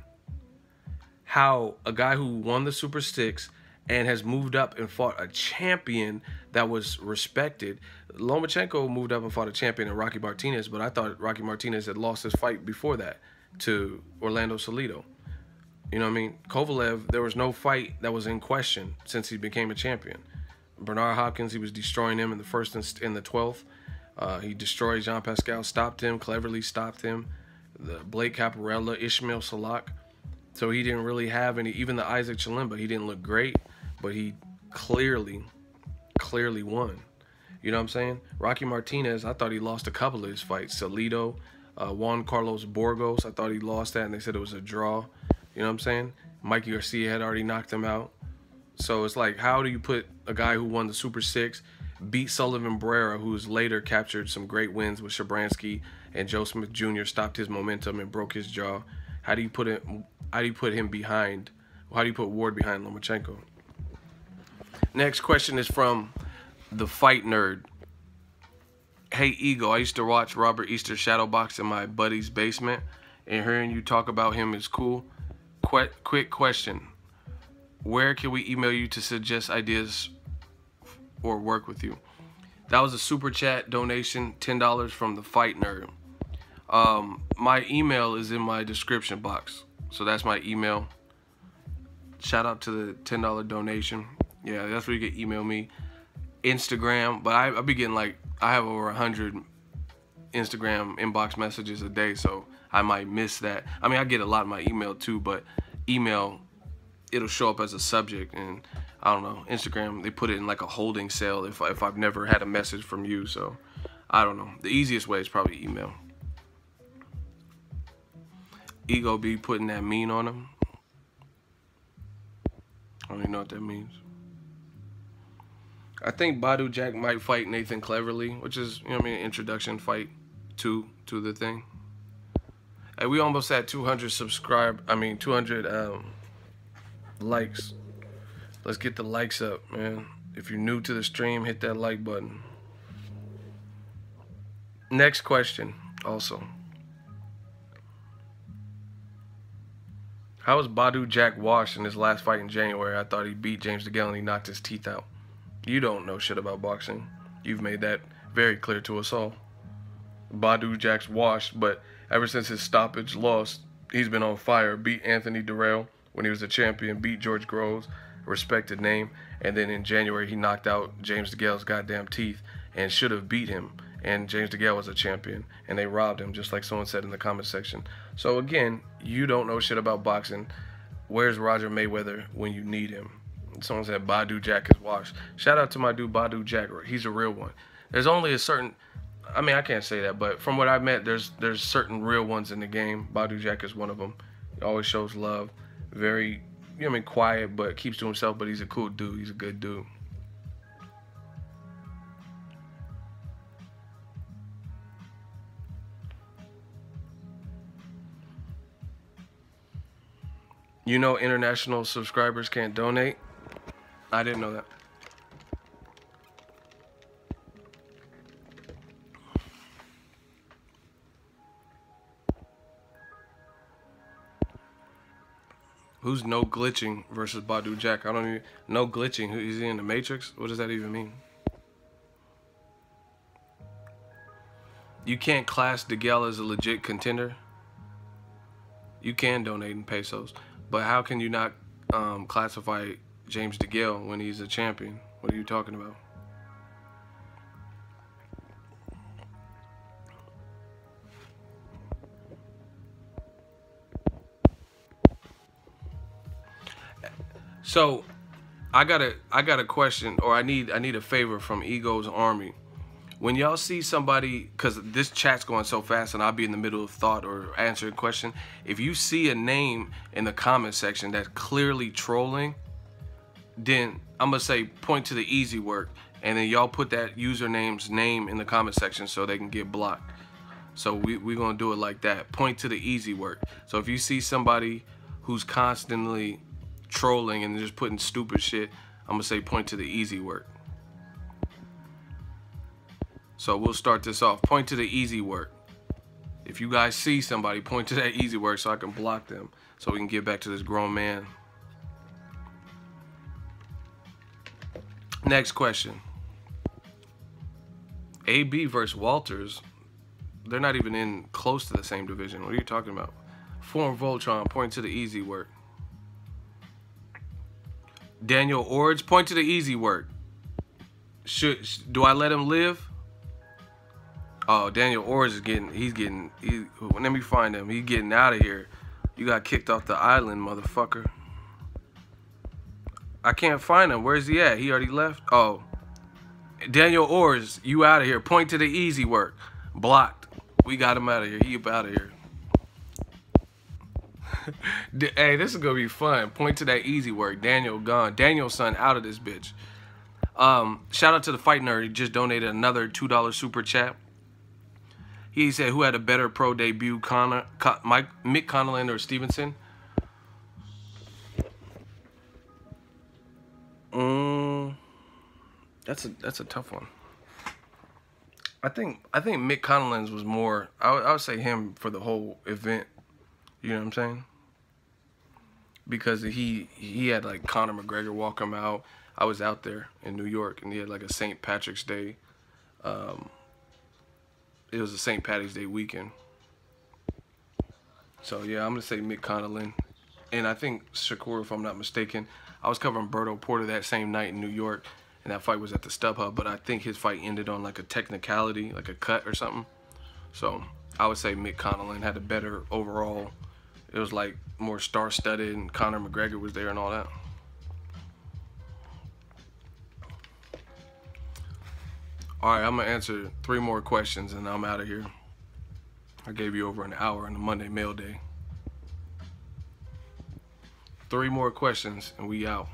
how a guy who won the Super Six and has moved up and fought a champion that was respected. Lomachenko moved up and fought a champion in Rocky Martinez, but I thought Rocky Martinez had lost his fight before that to Orlando Salido. You know what I mean? Kovalev, there was no fight that was in question since he became a champion. Bernard Hopkins, he was destroying him in the first and the 12th. He destroyed Jean Pascal, stopped him, cleverly stopped him. The Blake Caparella, Ishmael Salak. So he didn't really have any, even the Isaac Chilemba, he didn't look great, but he clearly won. You know what I'm saying? Rocky Martinez, I thought he lost a couple of his fights. Salido, Juan Carlos Burgos, I thought he lost that, and they said it was a draw. You know what I'm saying? Mikey Garcia had already knocked him out. So it's like, how do you put a guy who won the Super Six, beat Sullivan Barrera, who's later captured some great wins with Shabransky, and Joe Smith Jr. stopped his momentum and broke his jaw? How do you put it? How do you put him behind? How do you put Ward behind Lomachenko? Next question is from the Fight Nerd. Hey Ego, I used to watch Robert Easter shadowbox in my buddy's basement, and hearing you talk about him is cool. Quick question. Where can we email you to suggest ideas or work with you? That was a super chat donation, $10 from the Fight Nerd. My email is in my description box. So that's my email. Shout out to the $10 donation. Yeah, that's where you can email me. Instagram, but I be getting like, I have over 100 Instagram inbox messages a day, so I might miss that. I mean, I get a lot in my email too, but email, it'll show up as a subject, and I don't know, Instagram, they put it in like a holding cell if I've never had a message from you, so I don't know. The easiest way is probably email. Ego be putting that mean on him. I don't even know what that means. I think Badu Jack might fight Nathan Cleverly, which is, you know what I mean, introduction fight to the thing. Hey, we almost at 200 200 likes. Let's get the likes up, man. If you're new to the stream, hit that like button. Next question, also. How was Badu Jack washed in his last fight in January? I thought he beat James DeGale and he knocked his teeth out. You don't know shit about boxing. You've made that very clear to us all. Badu Jack's washed, but ever since his stoppage loss, he's been on fire. Beat Anthony Durrell when he was a champion, beat George Groves, a respected name, and then in January he knocked out James DeGale's goddamn teeth and should have beat him. And James DeGale was a champion, and they robbed him, just like someone said in the comment section. So again, you don't know shit about boxing. Where's Roger Mayweather when you need him? Someone said Badu Jack is washed. Shout out to my dude Badu Jack. He's a real one. There's only a certain, I mean, I can't say that, but from what I've met, there's certain real ones in the game. Badu Jack is one of them. He always shows love. Very, you know what I mean, quiet, but keeps to himself, but he's a cool dude. He's a good dude. You know international subscribers can't donate? I didn't know that. Who's no glitching versus Badu Jack? I don't even no glitching. Who is he in the Matrix? What does that even mean? You can't class DeGale as a legit contender. You can donate in pesos, but how can you not classify James DeGale when he's a champion? What are you talking about? So, I got a question, or I need a favor from Ego's Army. When y'all see somebody, because this chat's going so fast and I'll be in the middle of thought or answering a question, if you see a name in the comment section that's clearly trolling, then I'm going to say point to the easy work, and then y'all put that username's name in the comment section so they can get blocked. So we're going to do it like that. Point to the easy work. So if you see somebody who's constantly trolling and just putting stupid shit, I'm going to say point to the easy work. So we'll start this off. Point to the easy work. If you guys see somebody, point to that easy work so I can block them, so we can get back to this grown man. Next question. AB versus Walters. They're not even in close to the same division. What are you talking about? Form Voltron, point to the easy work. Daniel Orge, point to the easy work. Do I let him live? Oh, Daniel Orge is let me find him. He's getting out of here. You got kicked off the island, motherfucker. I can't find him. Where's he at? He already left? Oh. Daniel Orge, you out of here. Point to the easy work. Blocked. We got him out of here. He up out of here. Hey, this is going to be fun. Point to that easy work. Daniel gone. Daniel's son out of this bitch. Shout out to the Fight Nerd. He just donated another $2 super chat. He said, who had a better pro debut, Mick Connellan or Stevenson? That's a tough one. I think Mick Connellan's was more. I would say him for the whole event. You know what I'm saying? Because he had like Conor McGregor walk him out. I was out there in New York, and he had like a St. Patrick's Day. It was a St. Patty's Day weekend. So yeah, I'm gonna say Mick Connellan, and I think Shakur, if I'm not mistaken. I was covering Berto Porter that same night in New York, and that fight was at the StubHub, but I think his fight ended on like a technicality, like a cut or something. So I would say Mick Connellan had a better overall. It was like more star-studded, and Conor McGregor was there and all that. All right, I'm gonna answer 3 more questions and I'm out of here. I gave you over an hour on the Monday mail day. 3 more questions and we out.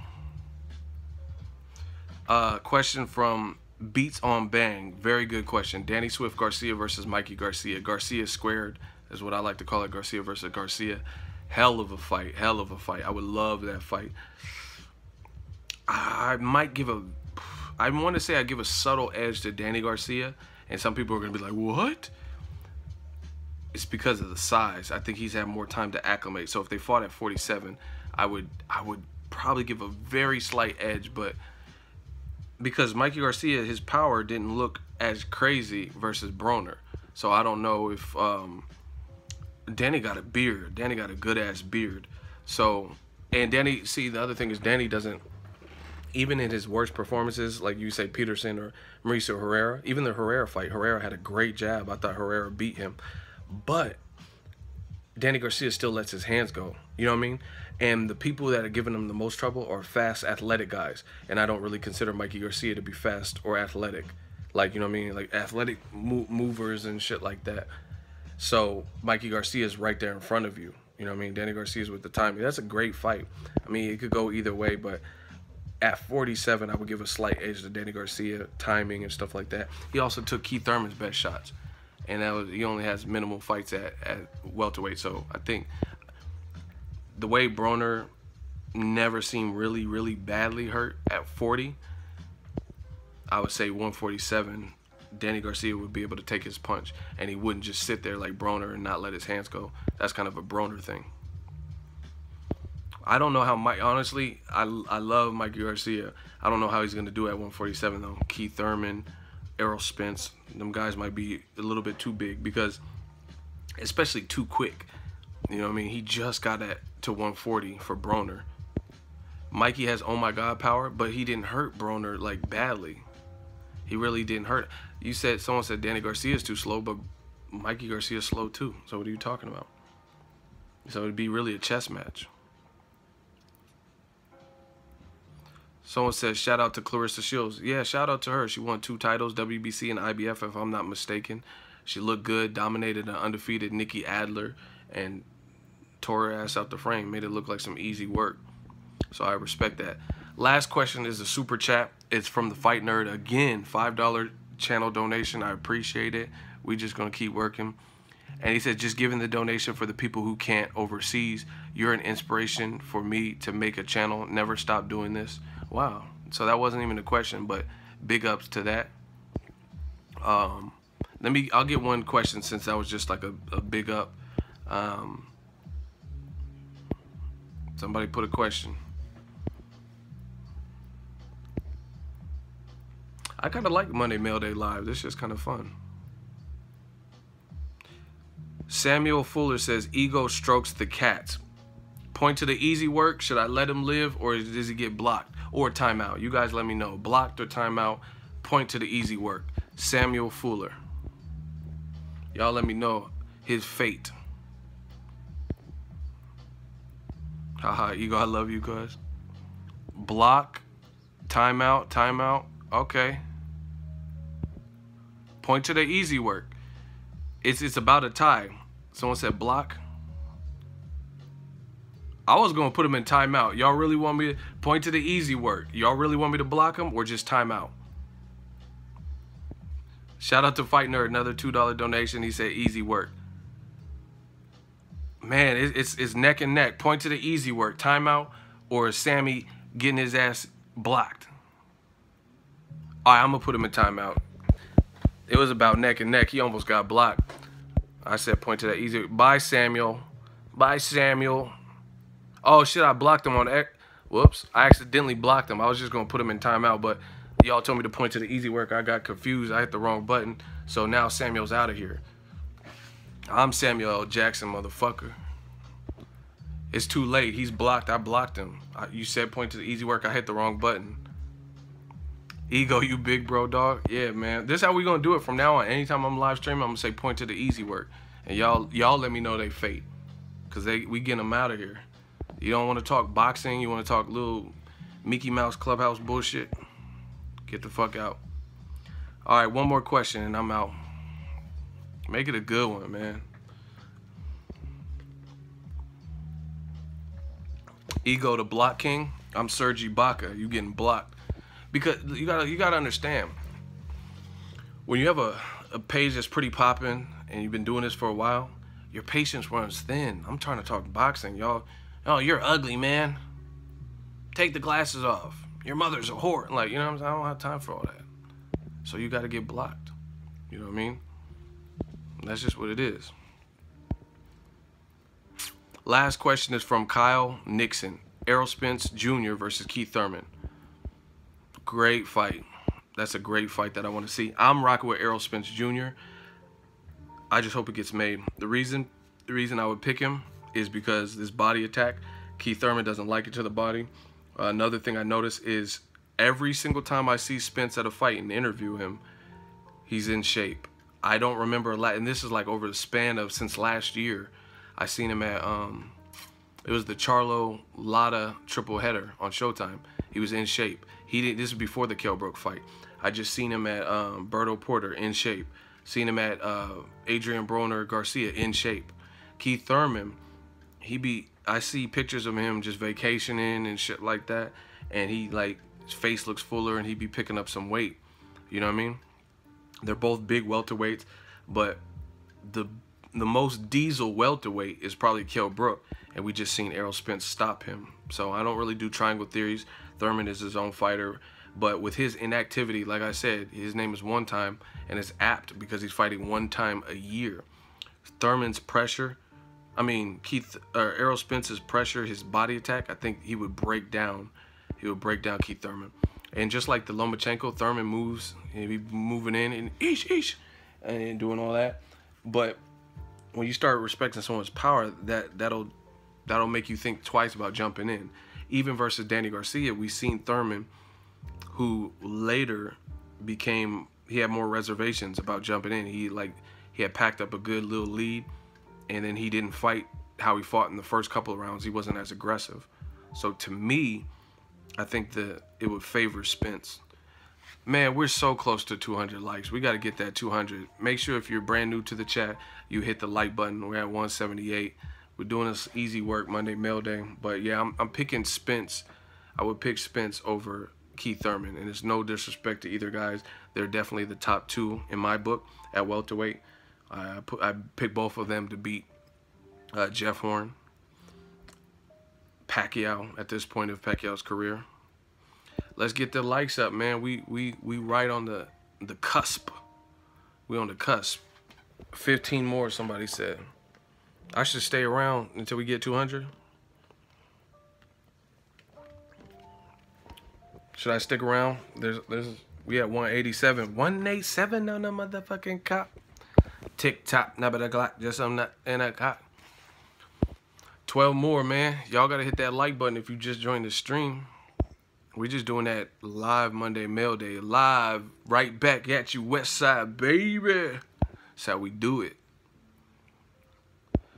Question from Beats on Bang. Very good question. Danny Swift Garcia versus Mikey Garcia. Garcia squared is what I like to call it. Garcia versus Garcia. Hell of a fight. Hell of a fight. I would love that fight. I might give a... I want to say I give a subtle edge to Danny Garcia, and some people are going to be like, what? It's because of the size. I think he's had more time to acclimate. So if they fought at 47, I would probably give a very slight edge, but because Mikey Garcia, his power didn't look as crazy versus Broner. So I don't know if Danny got a beard. Danny got a good-ass beard. So, and Danny, see, the other thing is Danny doesn't, even in his worst performances, like you say Peterson or Mauricio Herrera, even the Herrera fight, Herrera had a great jab. I thought Herrera beat him. But Danny Garcia still lets his hands go. You know what I mean? And the people that are giving him the most trouble are fast, athletic guys. And I don't really consider Mikey Garcia to be fast or athletic. Like, you know what I mean? Like athletic movers and shit like that. So Mikey Garcia is right there in front of you. You know what I mean? Danny Garcia's with the timing. That's a great fight. I mean, it could go either way, but at 47, I would give a slight edge to Danny Garcia, timing and stuff like that. He also took Keith Thurman's best shots. And that was, he only has minimal fights at welterweight. So I think the way Broner never seemed really, really badly hurt at 40, I would say 147, Danny Garcia would be able to take his punch. And he wouldn't just sit there like Broner and not let his hands go. That's kind of a Broner thing. I don't know how Mike. Honestly, I love Mikey Garcia. I don't know how he's gonna do at 147 though. Keith Thurman, Errol Spence, them guys might be a little bit too big because, especially too quick. You know what I mean? He just got to 140 for Broner. Mikey has oh my god power, but he didn't hurt Broner like badly. He really didn't hurt. Someone said Danny Garcia is too slow, but Mikey Garcia is slow too. So what are you talking about? So it'd be really a chess match. Someone says, shout out to Clarissa Shields. Yeah, shout out to her. She won 2 titles, WBC and IBF, if I'm not mistaken. She looked good, dominated an undefeated Nikki Adler, and tore her ass out the frame. Made it look like some easy work. So I respect that. Last question is a super chat. It's from the Fight Nerd. Again, $5 channel donation. I appreciate it. We just going to keep working. And he said, just giving the donation for the people who can't overseas. You're an inspiration for me to make a channel. Never stop doing this. Wow. So that wasn't even a question, but big ups to that. I'll get one question since that was just like a big up. Somebody put a question. I kind of like Monday Mail Day Live. This is just kind of fun. Samuel Fuller says, ego strokes the cat. Point to the easy work. Should I let him live or does he get blocked? Or timeout? You guys let me know. Blocked or timeout. Point to the easy work. Samuel Fuller. Y'all let me know his fate. Haha, ego, I love you guys. Block. Timeout. Timeout. Okay. Point to the easy work. It's about a tie. Someone said block. I was going to put him in timeout. Y'all really want me to point to the easy work? Y'all really want me to block him or just timeout? Shout out to Fight Nerd, another $2 donation. He said easy work. Man, it's neck and neck. Point to the easy work. Timeout or Sammy getting his ass blocked. All right, I'm going to put him in timeout. It was about neck and neck. He almost got blocked. I said point to that easy. Bye, Samuel. Bye, Samuel. Oh, shit, I blocked him on X. Whoops. I accidentally blocked him. I was just going to put him in timeout, but y'all told me to point to the easy work. I got confused. I hit the wrong button. So now Samuel's out of here. I'm Samuel L. Jackson, motherfucker. It's too late. He's blocked. I blocked him. You said point to the easy work. I hit the wrong button. Ego, you big bro, dog. Yeah, man. This is how we going to do it from now on. Anytime I'm live streaming, I'm going to say point to the easy work. And y'all let me know they fate. Because we getting them out of here. You don't want to talk boxing. You want to talk little Mickey Mouse Clubhouse bullshit. Get the fuck out. All right, one more question and I'm out. Make it a good one, man. Ego, the block king. I'm Sergi Baca. You getting blocked. Because you gotta understand. When you have a page that's pretty popping and you've been doing this for a while, your patience runs thin. I'm trying to talk boxing, y'all. Oh, you're ugly, man. Take the glasses off. Your mother's a whore. Like, you know what I'm saying? I don't have time for all that. So you got to get blocked. You know what I mean? That's just what it is. Last question is from Kyle Nixon. Errol Spence Jr. versus Keith Thurman. Great fight. That's a great fight that I want to see. I'm rocking with Errol Spence Jr. I just hope it gets made. The reason I would pick him is because this body attack, Keith Thurman doesn't like it to the body. Another thing I notice is every single time I see Spence at a fight and interview him, he's in shape. I don't remember a lot, and this is like over the span of since last year. I seen him at it was the Charlo Lotta triple header on Showtime. He was in shape. This is before the Kell Brook fight. I just seen him at Berto Porter in shape. Seen him at Adrian Broner Garcia in shape. Keith Thurman, I see pictures of him just vacationing and shit like that, and his face looks fuller and he be picking up some weight. You know what I mean? They're both big welterweights, but the most diesel welterweight is probably Kell Brook, and we just seen Errol Spence stop him. So I don't really do triangle theories. Thurman is his own fighter, but with his inactivity, like I said, his name is One Time, and it's apt because he's fighting one time a year. Thurman's pressure, I mean, Errol Spence's pressure, his body attack, I think he would break down. He would break down Keith Thurman. And just like the Lomachenko, Thurman moves, he'd be moving in and eesh, and doing all that. But when you start respecting someone's power, that'll make you think twice about jumping in. Even versus Danny Garcia, we seen Thurman, who later he had more reservations about jumping in. He had packed up a good little lead, and then he didn't fight how he fought in the first couple of rounds. He wasn't as aggressive. So to me, I think it would favor Spence. Man, we're so close to 200 likes. We got to get that 200. Make sure if you're brand new to the chat, you hit the like button. We're at 178. We're doing this easy work Monday mail day. But yeah, I'm picking Spence. I would pick Spence over Keith Thurman. And it's no disrespect to either guys. They're definitely the top two in my book at welterweight. I picked both of them to beat Jeff Horn, Pacquiao at this point of Pacquiao's career. Let's get the likes up, man. We right on the cusp. We on the cusp. 15 more, somebody said. I should stay around until we get 200. Should I stick around? We at 187. 187 on the motherfucking cop. Tick tock, nabba da glock, just I'm not in a cop. 12 more, man. Y'all gotta hit that like button if you just joined the stream. We just doing that live Monday mail day. Live, right back at you, West Side, baby. That's how we do it.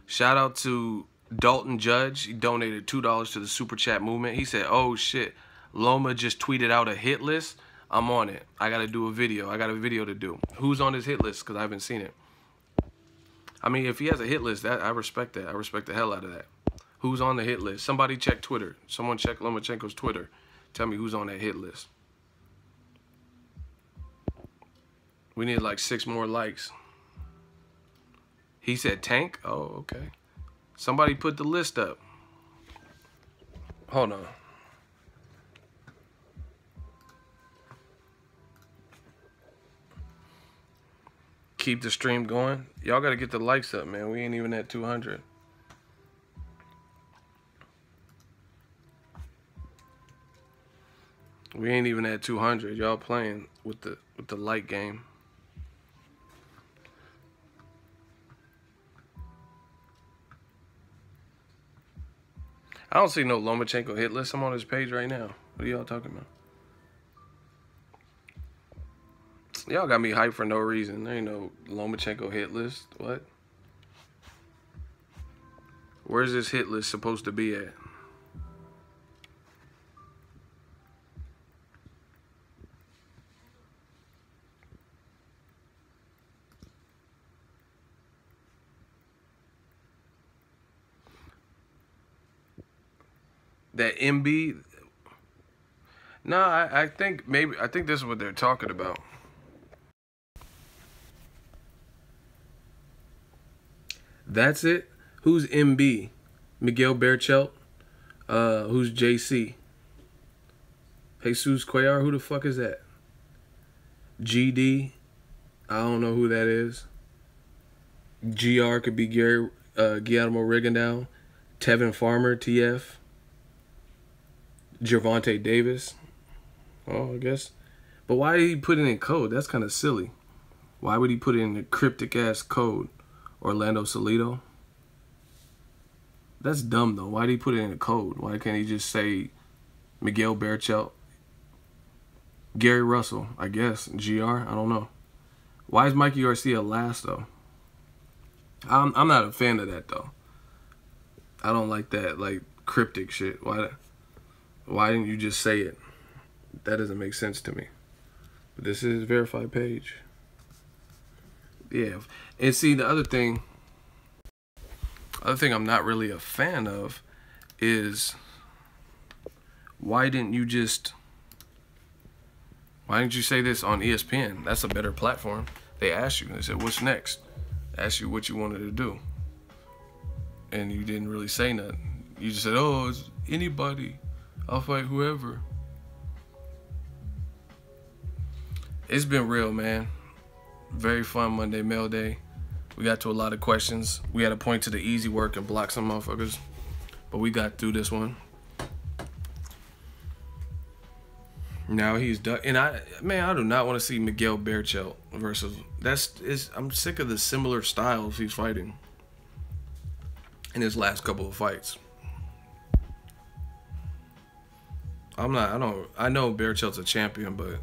Shout out to Dalton Judge. He donated $2 to the Super Chat movement. He said, oh shit, Loma just tweeted out a hit list. I'm on it. I gotta do a video. I got a video to do. Who's on his hit list? Because I haven't seen it. I mean, if he has a hit list, I respect that. I respect the hell out of that. Who's on the hit list? Somebody check Twitter. Someone check Lomachenko's Twitter. Tell me who's on that hit list. We need like 6 more likes. He said Tank? Oh, okay. Somebody put the list up. Hold on. Keep the stream going. Y'all got to get the likes up, man. We ain't even at 200. We ain't even at 200. Y'all playing with the like game. I don't see no Lomachenko hit list. I'm on his page right now. What are y'all talking about? Y'all got me hyped for no reason. There ain't no Lomachenko hit list. What? Where's this hit list supposed to be at? That MB? No, I think this is what they're talking about. That's it? Who's MB? Miguel Berchelt? Who's JC? Jesus Cuellar? Who the fuck is that? GD? I don't know who that is. GR could be Guillermo Rigondeaux. Tevin Farmer, TF. Gervonta Davis. Oh, I guess. But why did he put it in code? That's kind of silly. Why would he put it in a cryptic-ass code? Orlando Salido? That's dumb, though. Why did he put it in a code? Why can't he just say Miguel Berchelt? Gary Russell, I guess. GR? I don't know. Why is Mikey Garcia last, though? I'm not a fan of that, though. I don't like that, like, cryptic shit. Why didn't you just say it? That doesn't make sense to me. But this is his verified page. Yeah. And see, the other thing I'm not really a fan of is why didn't you say this on ESPN? That's a better platform. They asked you. They said, what's next? Asked you what you wanted to do. And you didn't really say nothing. You just said, oh, it's anybody. I'll fight whoever. It's been real, man. Very fun Monday mail day. We got to a lot of questions. We had to point to the easy work and block some motherfuckers, but we got through this one. Now he's done, and I do not want to see Miguel Berchelt versus. I'm sick of the similar styles he's fighting in his last couple of fights. I know Berchelt's a champion, but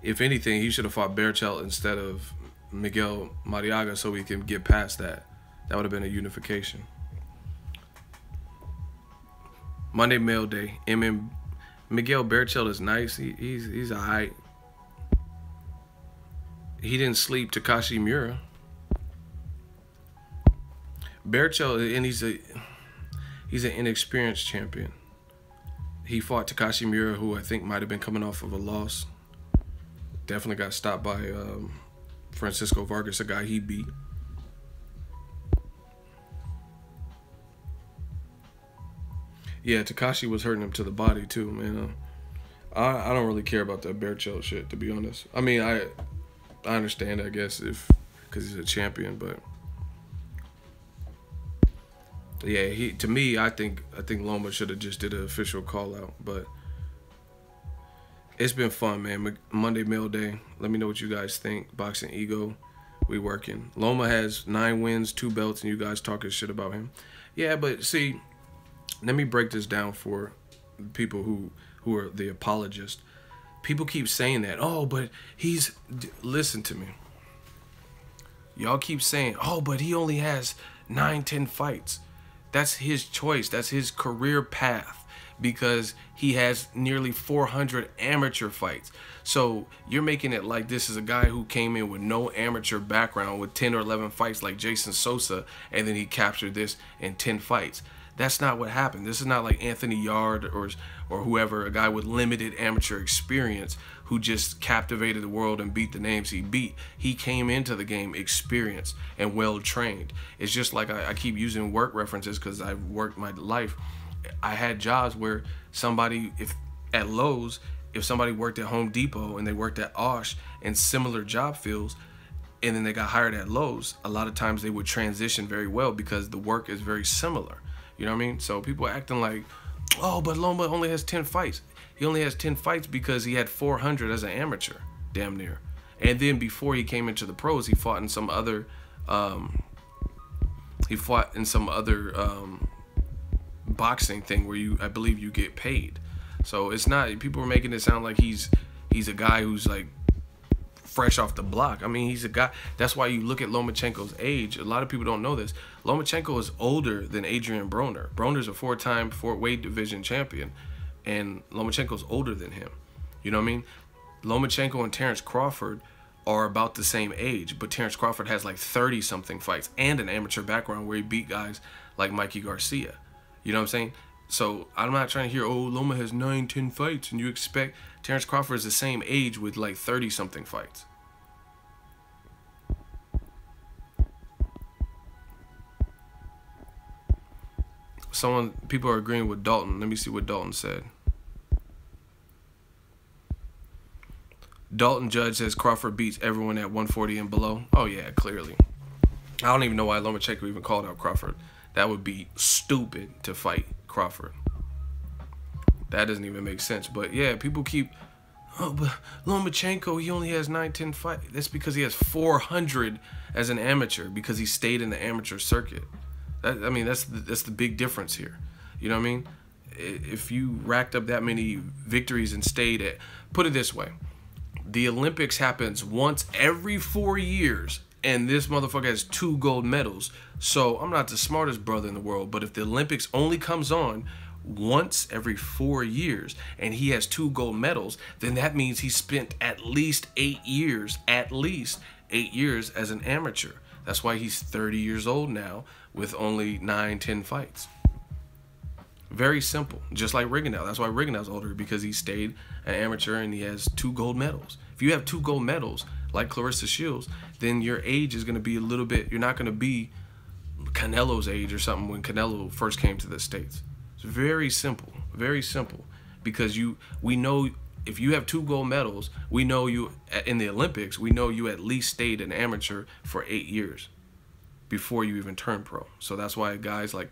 if anything, he should have fought Berchelt instead of Miguel Mariaga so we can get past that. That would have been a unification. Monday Mail Day. Miguel Berchelt is nice. He's alright. He didn't sleep Takashi Miura. Berchelt, and he's an inexperienced champion. He fought Takashi Miura, who I think might have been coming off of a loss. Definitely got stopped by Francisco Vargas, a guy he beat. Yeah, Takashi was hurting him to the body too, man. I don't really care about that Berchelt shit, to be honest. I mean, I understand, I guess, because he's a champion, but yeah, to me, I think Loma should have just did an official call out, but it's been fun, man. Monday Mail Day. Let me know what you guys think. Boxingego, we working. Loma has 9 wins, 2 belts, and you guys talking shit about him. Yeah, but see, let me break this down for people who are the apologists. People keep saying that. Oh, but listen to me. Y'all keep saying, oh, but he only has 9, 10 fights. That's his choice. That's his career path, because he has nearly 400 amateur fights. So you're making it like this is a guy who came in with no amateur background with 10 or 11 fights like Jason Sosa, and then he captured this in 10 fights. That's not what happened. This is not like Anthony Yard or whoever, a guy with limited amateur experience who just captivated the world and beat the names he beat. He came into the game experienced and well-trained. It's just like I keep using work references because I've worked my life. I had jobs where somebody, at Lowe's, if somebody worked at Home Depot and they worked at Osh in similar job fields, and then they got hired at Lowe's, a lot of times they would transition very well because the work is very similar. You know what I mean? So people acting like, oh, but Loma only has 10 fights. He only has 10 fights because he had 400 as an amateur, damn near. And then before he came into the pros, he fought in some other, boxing thing where I believe you get paid. So it's not, people are making it sound like he's a guy who's like fresh off the block. I mean, he's a guy. That's why you look at Lomachenko's age. A lot of people don't know this. Lomachenko is older than Adrian Broner. Broner's a 4-time weight division champion, and Lomachenko's older than him. You know what I mean? Lomachenko and Terrence Crawford are about the same age, but Terrence Crawford has like 30-something fights and an amateur background where he beat guys like Mikey Garcia. You know what I'm saying? So I'm not trying to hear, oh, Loma has 9, 10 fights, and you expect Terrence Crawford is the same age with like 30-something fights. People are agreeing with Dalton. Let me see what Dalton said. Dalton Judge says Crawford beats everyone at 140 and below. Oh yeah, clearly. I don't even know why Lomachenko even called out Crawford. That would be stupid to fight Crawford. That doesn't even make sense. But yeah, people keep, oh, but Lomachenko, he only has 9, 10 fights. That's because he has 400 as an amateur, because he stayed in the amateur circuit. I mean, that's the big difference here. You know what I mean? If you racked up that many victories and stayed at, put it this way, the Olympics happens once every 4 years, and this motherfucker has 2 gold medals. So I'm not the smartest brother in the world, but if the Olympics only comes on once every 4 years and he has 2 gold medals, then that means he spent at least 8 years, as an amateur. That's why he's 30 years old now with only 9, 10 fights. Very simple. Just like Rigondeaux. That's why Rigondeaux's older, because he stayed an amateur and he has 2 gold medals. If you have 2 gold medals, like Clarissa Shields, then your age is going to be a little bit, you're not going to be Canelo's age or something when Canelo first came to the States. It's very simple, because we know if you have 2 gold medals, we know you in the Olympics, we know you at least stayed an amateur for 8 years. before you even turn pro. So that's why guys like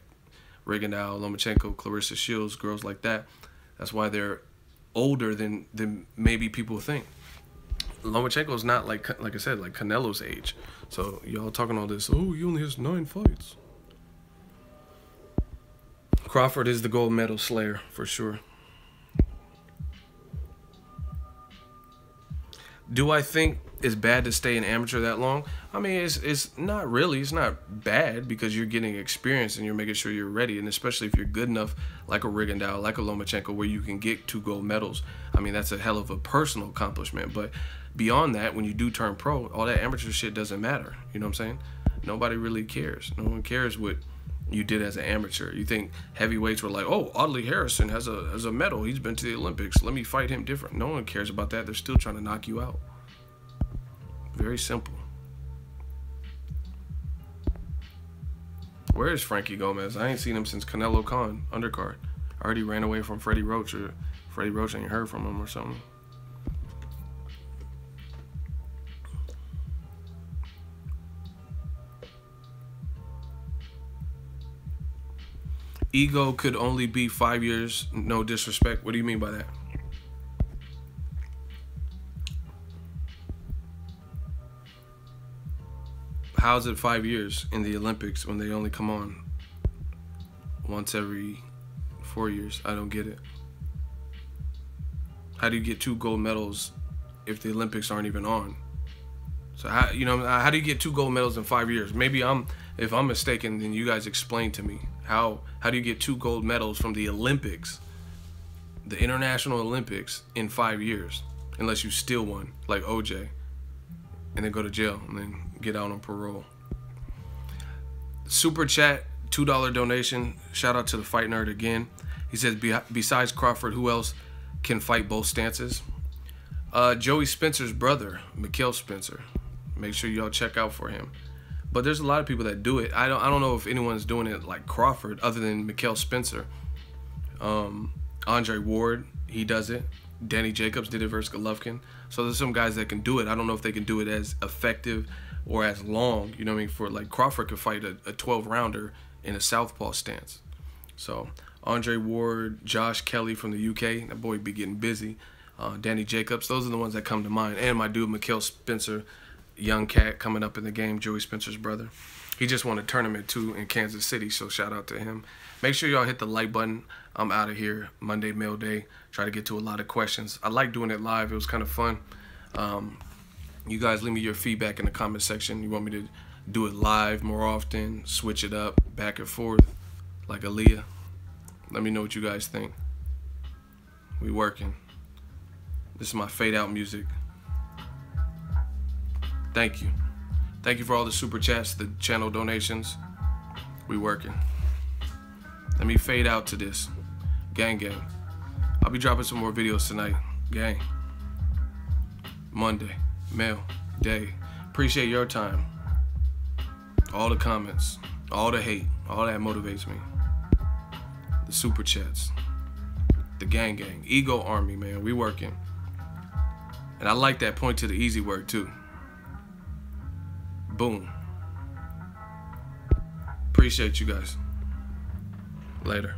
Rigondeaux, Lomachenko, Clarissa Shields, girls like that, that's why they're older than maybe people think. Lomachenko's not like I said, like Canelo's age. So y'all talking all this, oh, he only has 9 fights. Crawford is the gold medal slayer for sure. Do I think it's bad to stay an amateur that long? I mean, it's not really. It's not bad because you're getting experience and you're making sure you're ready. And especially if you're good enough, like a Rigondeaux, like a Lomachenko, where you can get 2 gold medals. I mean, that's a hell of a personal accomplishment. But beyond that, when you do turn pro, all that amateur shit doesn't matter. You know what I'm saying? Nobody really cares. No one cares what you did as an amateur. You think heavyweights were like, oh, Audley Harrison has a medal. He's been to the Olympics. Let me fight him different. No one cares about that. They're still trying to knock you out. Very simple. Where is Frankie Gomez? I ain't seen him since Canelo Khan undercard. I heard he ran away from Freddie Roach, or Freddie Roach ain't heard from him or something. Ego could only be 5 years, no disrespect. What do you mean by that? How's it 5 years in the Olympics when they only come on once every 4 years? I don't get it. How do you get 2 gold medals if the Olympics aren't even on? So how, you know, how do you get 2 gold medals in 5 years? Maybe if I'm mistaken, then you guys explain to me how do you get 2 gold medals from the Olympics, the International Olympics, in 5 years, unless you steal one like OJ and then go to jail and then get out on parole. Super chat, $2 donation. Shout out to the Fight Nerd again. He says, besides Crawford, who else can fight both stances? Joey Spencer's brother, Mikhail Spencer. Make sure y'all check out for him. But there's a lot of people that do it. I don't know if anyone's doing it like Crawford other than Mikhail Spencer. Andre Ward, he does it. Danny Jacobs did it versus Golovkin. So there's some guys that can do it. I don't know if they can do it as effective or as long, you know what I mean? For like Crawford could fight a 12-rounder in a southpaw stance. So Andre Ward, Josh Kelly from the UK, that boy be getting busy. Danny Jacobs, those are the ones that come to mind. And my dude Mikhail Spencer, young cat coming up in the game, Joey Spencer's brother. He just won a tournament too in Kansas City, so shout out to him. Make sure y'all hit the like button. I'm out of here. Monday mail day. Try to get to a lot of questions. I like doing it live. It was kind of fun. You guys leave me your feedback in the comment section. You want me to do it live more often, switch it up, back and forth, like Aaliyah? Let me know what you guys think. We working. This is my fade out music. Thank you. Thank you for all the super chats, the channel donations. We working. Let me fade out to this. Gang, gang. I'll be dropping some more videos tonight. Gang. Monday. Mail. Day. Appreciate your time. All the comments. All the hate. All that motivates me. The super chats. The gang, gang. Ego army, man. We working. And I like that point to the easy work, too. Boom. Appreciate you guys. Later.